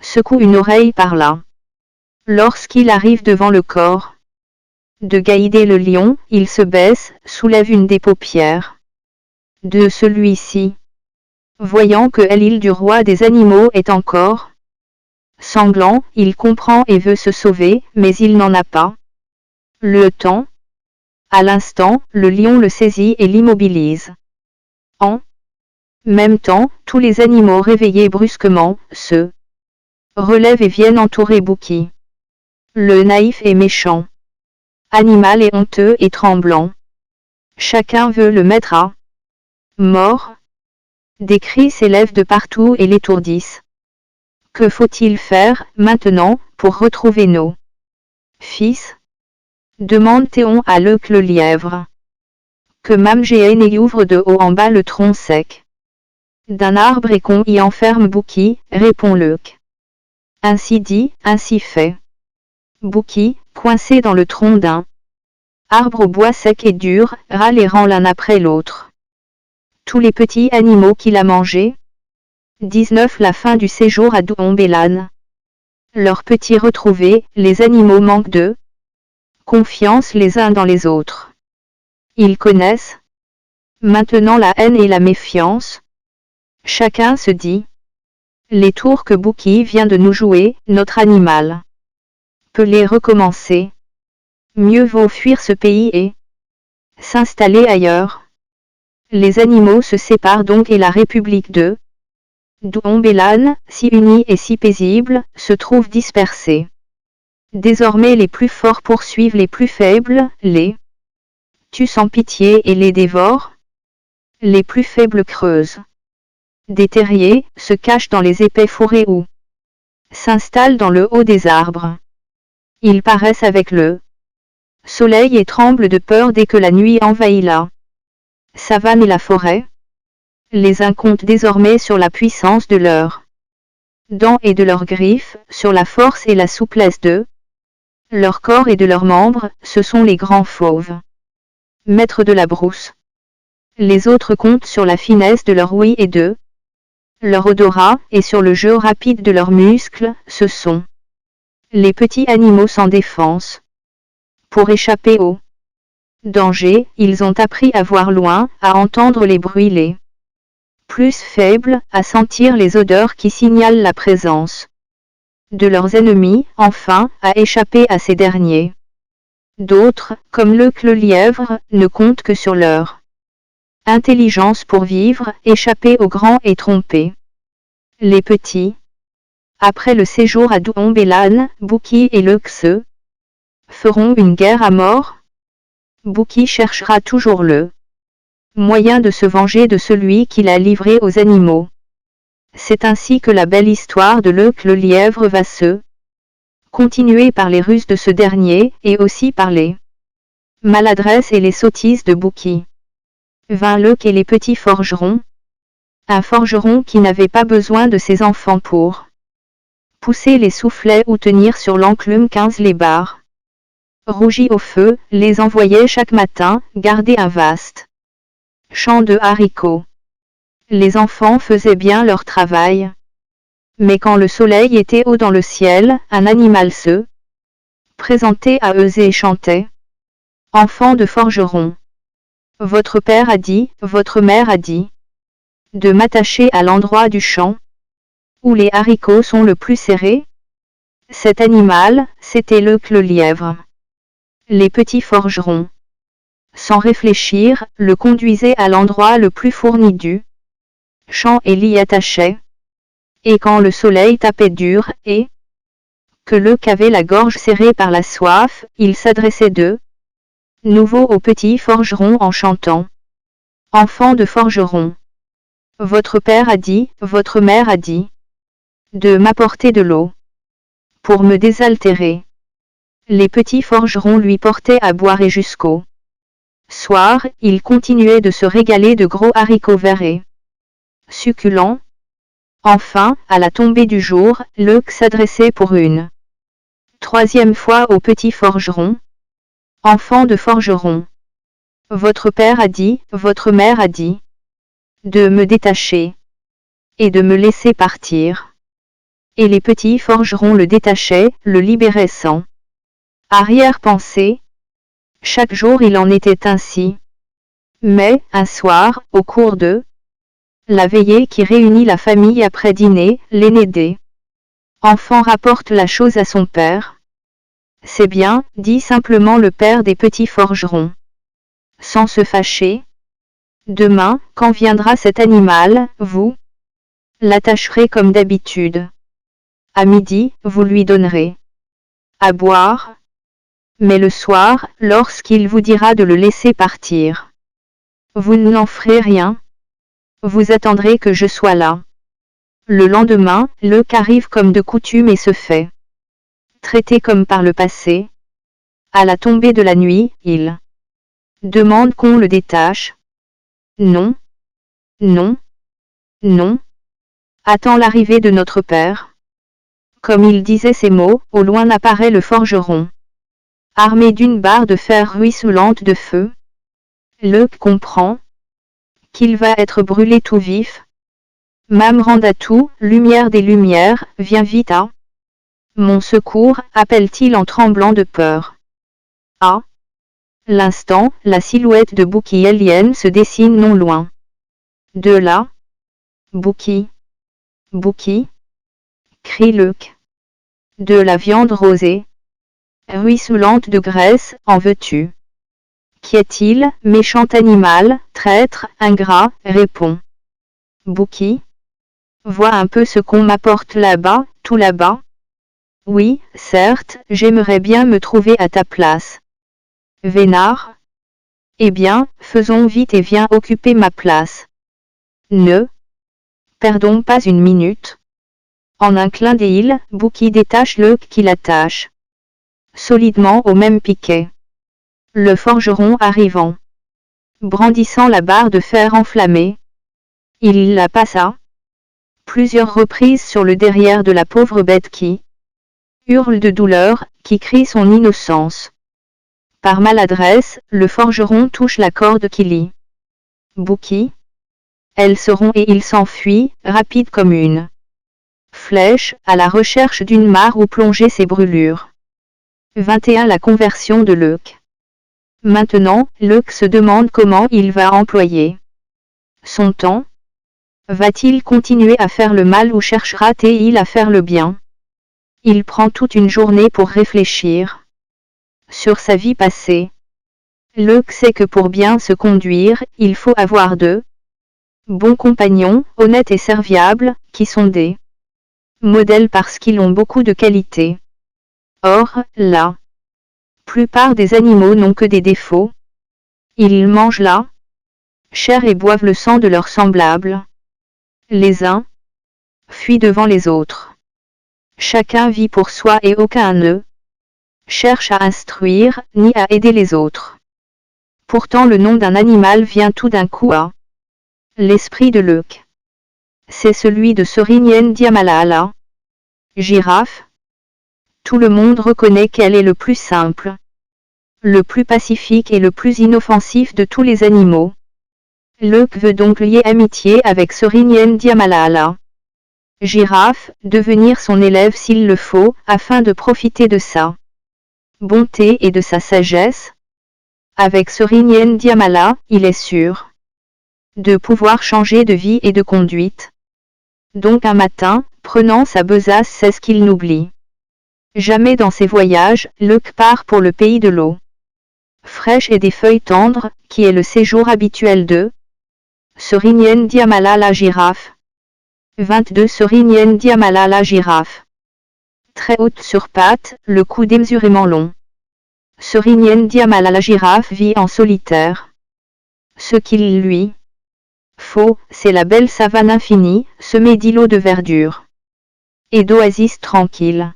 secoue une oreille par là. Lorsqu'il arrive devant le corps de Gaïdé le lion, il se baisse, soulève une des paupières de celui-ci. Voyant que l'île du roi des animaux est encore sanglant, il comprend et veut se sauver, mais il n'en a pas le temps. À l'instant, le lion le saisit et l'immobilise. En même temps, tous les animaux réveillés brusquement, se relèvent et viennent entourer Bouki. Le naïf et méchant animal est honteux et tremblant. Chacun veut le mettre à mort. Des cris s'élèvent de partout et l'étourdissent. Que faut-il faire, maintenant, pour retrouver nos fils? Demande Théon à Leuc le lièvre. Que Mamgéen y ouvre de haut en bas le tronc sec d'un arbre et qu'on y enferme Bouki, répond Leuc. Ainsi dit, ainsi fait. Bouki, coincé dans le tronc d'un arbre au bois sec et dur, râle et rend l'un après l'autre. Tous les petits animaux qu'il a mangés. 19 La fin du séjour à Douombelan. Leurs petits retrouvés, les animaux manquent de confiance les uns dans les autres. Ils connaissent maintenant la haine et la méfiance. Chacun se dit: les tours que Bouki vient de nous jouer, notre animal peut les recommencer. Mieux vaut fuir ce pays et s'installer ailleurs. Les animaux se séparent donc et la République de Douombelan, si unie et si paisible, se trouve dispersée. Désormais les plus forts poursuivent les plus faibles, les tuent sans pitié et les dévorent. Les plus faibles creusent des terriers, se cachent dans les épais fourrés ou s'installent dans le haut des arbres. Ils paraissent avec le soleil et tremblent de peur dès que la nuit envahit la savane et la forêt. Les uns comptent désormais sur la puissance de leurs dents et de leurs griffes, sur la force et la souplesse de leur corps et de leurs membres, ce sont les grands fauves, maîtres de la brousse. Les autres comptent sur la finesse de leur ouïe et de leur odorat, et sur le jeu rapide de leurs muscles, ce sont les petits animaux sans défense. Pour échapper au danger, ils ont appris à voir loin, à entendre les bruits les plus faibles, à sentir les odeurs qui signalent la présence de leurs ennemis, enfin, à échapper à ces derniers. D'autres, comme Leuc le lièvre, ne comptent que sur leur intelligence pour vivre, échapper aux grands et tromper les petits. Après le séjour à Douombelan, Bouki et Leuc se feront une guerre à mort. Bouki cherchera toujours le moyen de se venger de celui qui l'a livré aux animaux. C'est ainsi que la belle histoire de Leuc le lièvre va se continuer par les ruses de ce dernier, et aussi par les maladresses et les sottises de Bouki. Vint Leuc et les petits forgerons. Un forgeron qui n'avait pas besoin de ses enfants pour pousser les soufflets ou tenir sur l'enclume 15 les barres rougies au feu, les envoyait chaque matin garder un vaste champ de haricots. Les enfants faisaient bien leur travail. Mais quand le soleil était haut dans le ciel, un animal se présentait à eux et chantait. Enfants de forgeron. Votre père a dit, votre mère a dit de m'attacher à l'endroit du champ où les haricots sont le plus serrés. Cet animal, c'était Leuc le lièvre. Les petits forgerons, sans réfléchir, le conduisaient à l'endroit le plus fourni du champ et l'y attachaient. Et quand le soleil tapait dur, et que Leuc avait la gorge serrée par la soif, il s'adressait de nouveau aux petits forgerons en chantant. Enfants de forgerons. Votre père a dit, votre mère a dit de m'apporter de l'eau pour me désaltérer. Les petits forgerons lui portaient à boire et jusqu'au soir, il continuait de se régaler de gros haricots verts et succulents. Enfin, à la tombée du jour, Leuc s'adressait pour une troisième fois aux petits forgerons. Enfants de forgerons. Votre père a dit, votre mère a dit de me détacher et de me laisser partir. Et les petits forgerons le détachaient, le libéraient sans arrière-pensée. Chaque jour il en était ainsi. Mais, un soir, au cours de la veillée qui réunit la famille après dîner, l'aîné des enfants rapporte la chose à son père. C'est bien, dit simplement le père des petits forgerons. Sans se fâcher. Demain, quand viendra cet animal, vous l'attacherez comme d'habitude. À midi, vous lui donnerez à boire. Mais le soir, lorsqu'il vous dira de le laisser partir, vous n'en ferez rien. Vous attendrez que je sois là. Le lendemain, Luc arrive comme de coutume et se fait traiter comme par le passé. À la tombée de la nuit, il demande qu'on le détache. Non, non, non. Attends l'arrivée de notre père. Comme il disait ces mots, au loin apparaît le forgeron, armé d'une barre de fer ruisselante de feu. Luc comprend qu'il va être brûlé tout vif. Mamrandatou, lumière des lumières, viens vite à mon secours, appelle-t-il en tremblant de peur. À l'instant, la silhouette de Bouki Elien se dessine non loin de là. Bouki, Bouki, crie Luc. De la viande rosée, ruisselante de graisse, en veux-tu? Qui est-il, méchant animal, traître, ingrat, répond Bouki. Vois un peu ce qu'on m'apporte là-bas, tout là-bas. Oui, certes, j'aimerais bien me trouver à ta place. Vénard. Eh bien, faisons vite et viens occuper ma place. Ne perdons pas une minute. En un clin d'œil, Bouki détache Luc qui l'attache solidement au même piquet. Le forgeron arrivant, brandissant la barre de fer enflammée, il la passa plusieurs reprises sur le derrière de la pauvre bête qui hurle de douleur, qui crie son innocence. Par maladresse, le forgeron touche la corde qui lie Bouki. Elle se rompt et il s'enfuit, rapide comme une flèche, à la recherche d'une mare où plonger ses brûlures. 21 La conversion de Luc. Maintenant, Luc se demande comment il va employer son temps. Va-t-il continuer à faire le mal ou cherchera-t-il à faire le bien? Il prend toute une journée pour réfléchir sur sa vie passée. Luc sait que pour bien se conduire, il faut avoir de bons compagnons, honnêtes et serviables, qui sont des modèles parce qu'ils ont beaucoup de qualités. Or, la plupart des animaux n'ont que des défauts. Ils mangent la chair et boivent le sang de leurs semblables. Les uns fuient devant les autres. Chacun vit pour soi et aucun ne cherche à instruire, ni à aider les autres. Pourtant le nom d'un animal vient tout d'un coup à l'esprit de Luc. C'est celui de Sorinyen Diamalala. Girafe. Tout le monde reconnaît qu'elle est le plus simple, le plus pacifique et le plus inoffensif de tous les animaux. Luc veut donc lier amitié avec Sorinyen Diamalala. Girafe, devenir son élève s'il le faut, afin de profiter de sa bonté et de sa sagesse. Avec Sorinyen Diamala, il est sûr de pouvoir changer de vie et de conduite. Donc un matin, prenant sa besace, c'est ce qu'il n'oublie jamais dans ses voyages, Luc part pour le pays de l'eau fraîche et des feuilles tendres, qui est le séjour habituel de Sorinyen Diamala la girafe. 22 Sorinyen Diamala la girafe. Très haute sur pattes, le cou démesurément long. Sorinyen Diamala la girafe vit en solitaire. Ce qu'il lui faut, c'est la belle savane infinie, semée d'îlots de verdure et d'oasis tranquilles.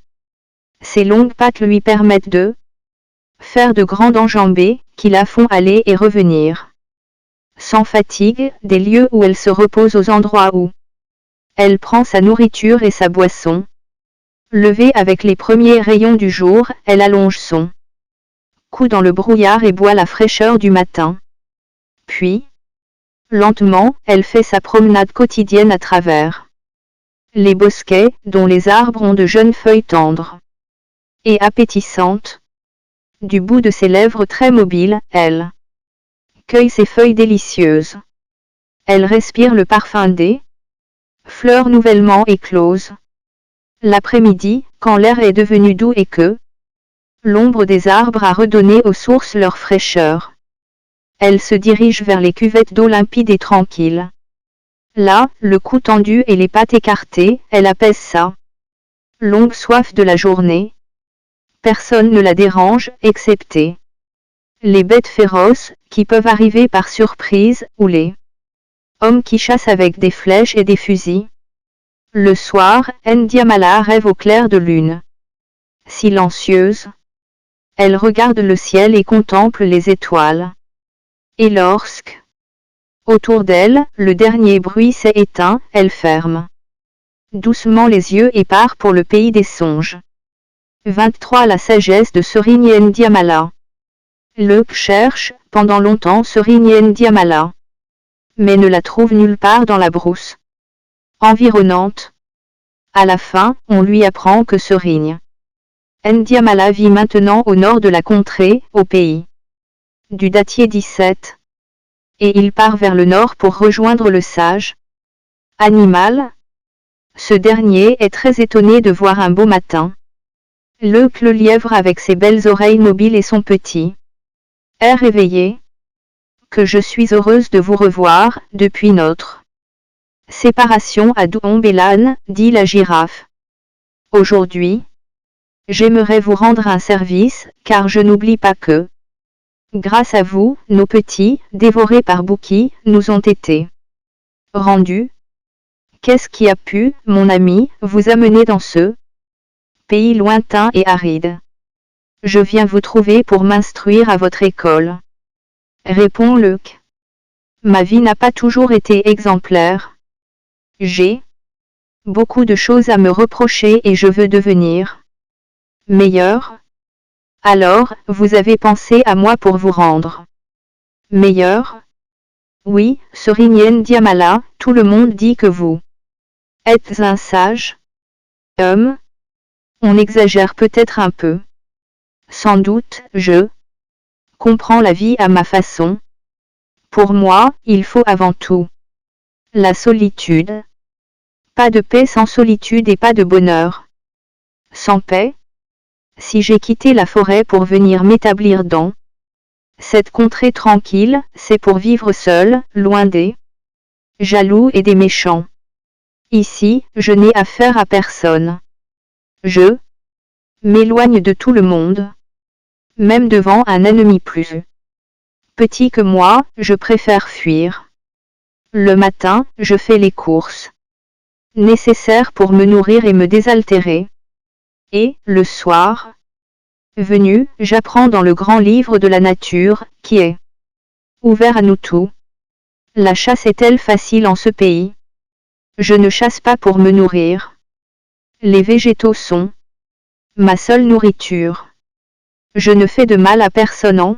Ses longues pattes lui permettent de faire de grandes enjambées, qui la font aller et revenir sans fatigue, des lieux où elle se repose aux endroits où elle prend sa nourriture et sa boisson. Levée avec les premiers rayons du jour, elle allonge son cou dans le brouillard et boit la fraîcheur du matin. Puis, lentement, elle fait sa promenade quotidienne à travers les bosquets, dont les arbres ont de jeunes feuilles tendres et appétissantes. Du bout de ses lèvres très mobiles, elle cueille ces feuilles délicieuses. Elle respire le parfum des fleurs nouvellement écloses. L'après-midi, quand l'air est devenu doux et que l'ombre des arbres a redonné aux sources leur fraîcheur, elle se dirige vers les cuvettes d'eau limpide et tranquille. Là, le cou tendu et les pattes écartées, elle apaise sa longue soif de la journée. Personne ne la dérange, excepté les bêtes féroces, qui peuvent arriver par surprise, ou les hommes qui chassent avec des flèches et des fusils. Le soir, N'Djamala rêve au clair de lune. Silencieuse, elle regarde le ciel et contemple les étoiles. Et lorsque, autour d'elle, le dernier bruit s'est éteint, elle ferme doucement les yeux et part pour le pays des songes. 23. La sagesse de Serigne N'Djamala. Leuc cherche, pendant longtemps Serigne N'Djamala, mais ne la trouve nulle part dans la brousse environnante. À la fin, on lui apprend que Serigne N'Djamala vit maintenant au nord de la contrée, au pays du dattier 17. Et il part vers le nord pour rejoindre le sage animal. Ce dernier est très étonné de voir un beau matin Leuc le lièvre avec ses belles oreilles mobiles et son petit air éveillé. Que je suis heureuse de vous revoir, depuis notre séparation à Doumbelane, dit la girafe. Aujourd'hui, j'aimerais vous rendre un service, car je n'oublie pas que, grâce à vous, nos petits, dévorés par Bouki, nous ont été rendus. Qu'est-ce qui a pu, mon ami, vous amener dans ce pays lointain et aride? Je viens vous trouver pour m'instruire à votre école, répond Leuc. Ma vie n'a pas toujours été exemplaire. J'ai beaucoup de choses à me reprocher et je veux devenir meilleur. Alors, vous avez pensé à moi pour vous rendre meilleur? Oui, Serigne N'Djamala, tout le monde dit que vous êtes un sage homme. On exagère peut-être un peu. Sans doute, je comprends la vie à ma façon. Pour moi, il faut avant tout la solitude. Pas de paix sans solitude et pas de bonheur sans paix. Si j'ai quitté la forêt pour venir m'établir dans cette contrée tranquille, c'est pour vivre seul, loin des jaloux et des méchants. Ici, je n'ai affaire à personne. Je m'éloigne de tout le monde. Même devant un ennemi plus petit que moi, je préfère fuir. Le matin, je fais les courses nécessaires pour me nourrir et me désaltérer. Et, le soir venu, j'apprends dans le grand livre de la nature, qui est ouvert à nous tous. La chasse est-elle facile en ce pays? Je ne chasse pas pour me nourrir. Les végétaux sont ma seule nourriture. Je ne fais de mal à personne en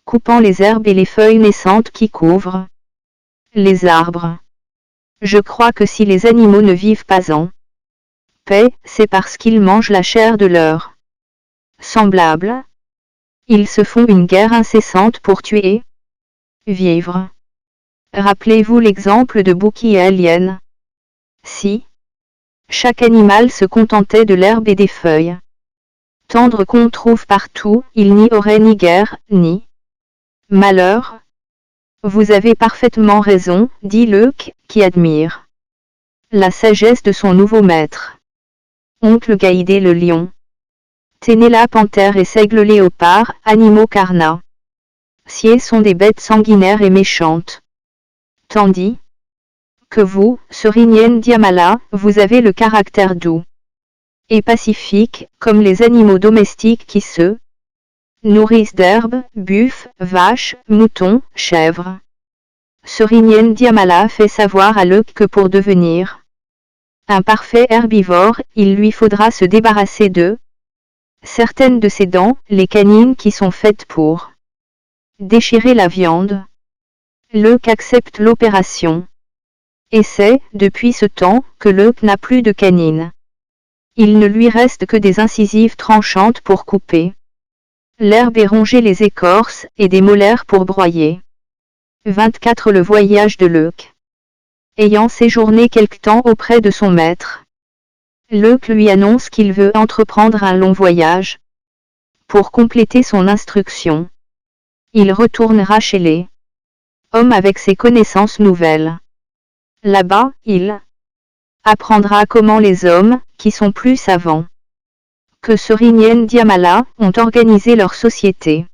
coupant les herbes et les feuilles naissantes qui couvrent les arbres. Je crois que si les animaux ne vivent pas en paix, c'est parce qu'ils mangent la chair de leurs semblables. Ils se font une guerre incessante pour tuer et vivre. Rappelez-vous l'exemple de Bouki et Alien. Si chaque animal se contentait de l'herbe et des feuilles tendres qu'on trouve partout, il n'y aurait ni guerre, ni malheur. Vous avez parfaitement raison, dit Leuc, qui admire la sagesse de son nouveau maître. Oncle Gaïdé le lion, Ténéla panthère et seigle léopard, animaux carnassiers sont des bêtes sanguinaires et méchantes. Tandis que vous, Serigne N'Djamala, vous avez le caractère doux et pacifique, comme les animaux domestiques qui se nourrissent d'herbes, buffles, vaches, moutons, chèvres. Serigne N'Djamala fait savoir à Leuc que pour devenir un parfait herbivore, il lui faudra se débarrasser de certaines de ses dents, les canines qui sont faites pour déchirer la viande. Leuc accepte l'opération Et c'est, depuis ce temps, que Leuc n'a plus de canines. Il ne lui reste que des incisives tranchantes pour couper l'herbe et ronger les écorces, et des molaires pour broyer. 24 Le voyage de Leuc. Ayant séjourné quelque temps auprès de son maître, Leuc lui annonce qu'il veut entreprendre un long voyage. Pour compléter son instruction, il retournera chez les hommes avec ses connaissances nouvelles. Là-bas, il apprendra comment les hommes, qui sont plus savants que Serinyen Diamala, ont organisé leur société.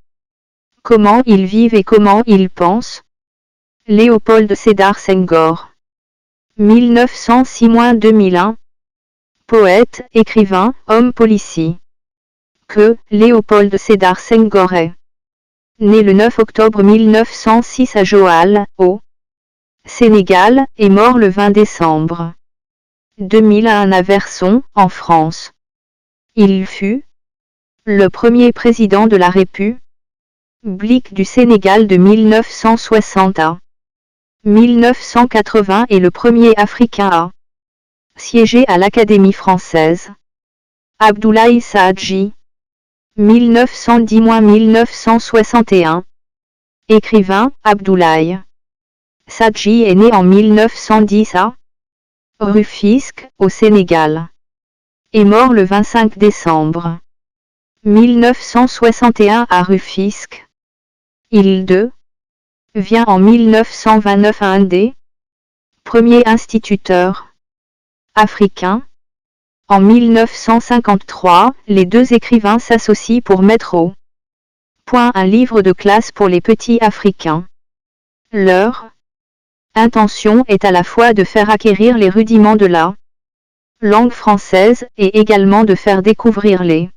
Comment ils vivent et comment ils pensent. Léopold Sédar Senghor. 1906-2001. Poète, écrivain, homme politique. Que Léopold Sédar Senghor est né le 9 octobre 1906 à Joal, au Sénégal, et mort le 20 décembre 2001 à Verson, en France. Il fut le premier président de la République du Sénégal de 1960 à 1980 et le premier Africain à siéger à l'Académie française. Abdoulaye Sadji. 1910-1961. Écrivain, Abdoulaye Sadji est né en 1910 à Rufisque, au Sénégal. Est mort le 25 décembre 1961 à Rufisque. Il devient en 1929 un des premiers instituteurs africains. En 1953, les deux écrivains s'associent pour mettre au point un livre de classe pour les petits Africains. Leur intention est à la fois de faire acquérir les rudiments de la langue française et également de faire découvrir les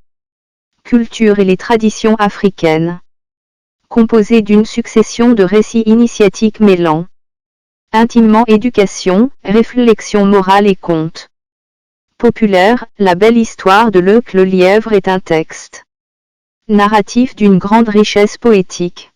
cultures et les traditions africaines. Composé d'une succession de récits initiatiques mêlant intimement éducation, réflexion morale et conte populaire. La belle histoire de Leuc le lièvre est un texte narratif d'une grande richesse poétique.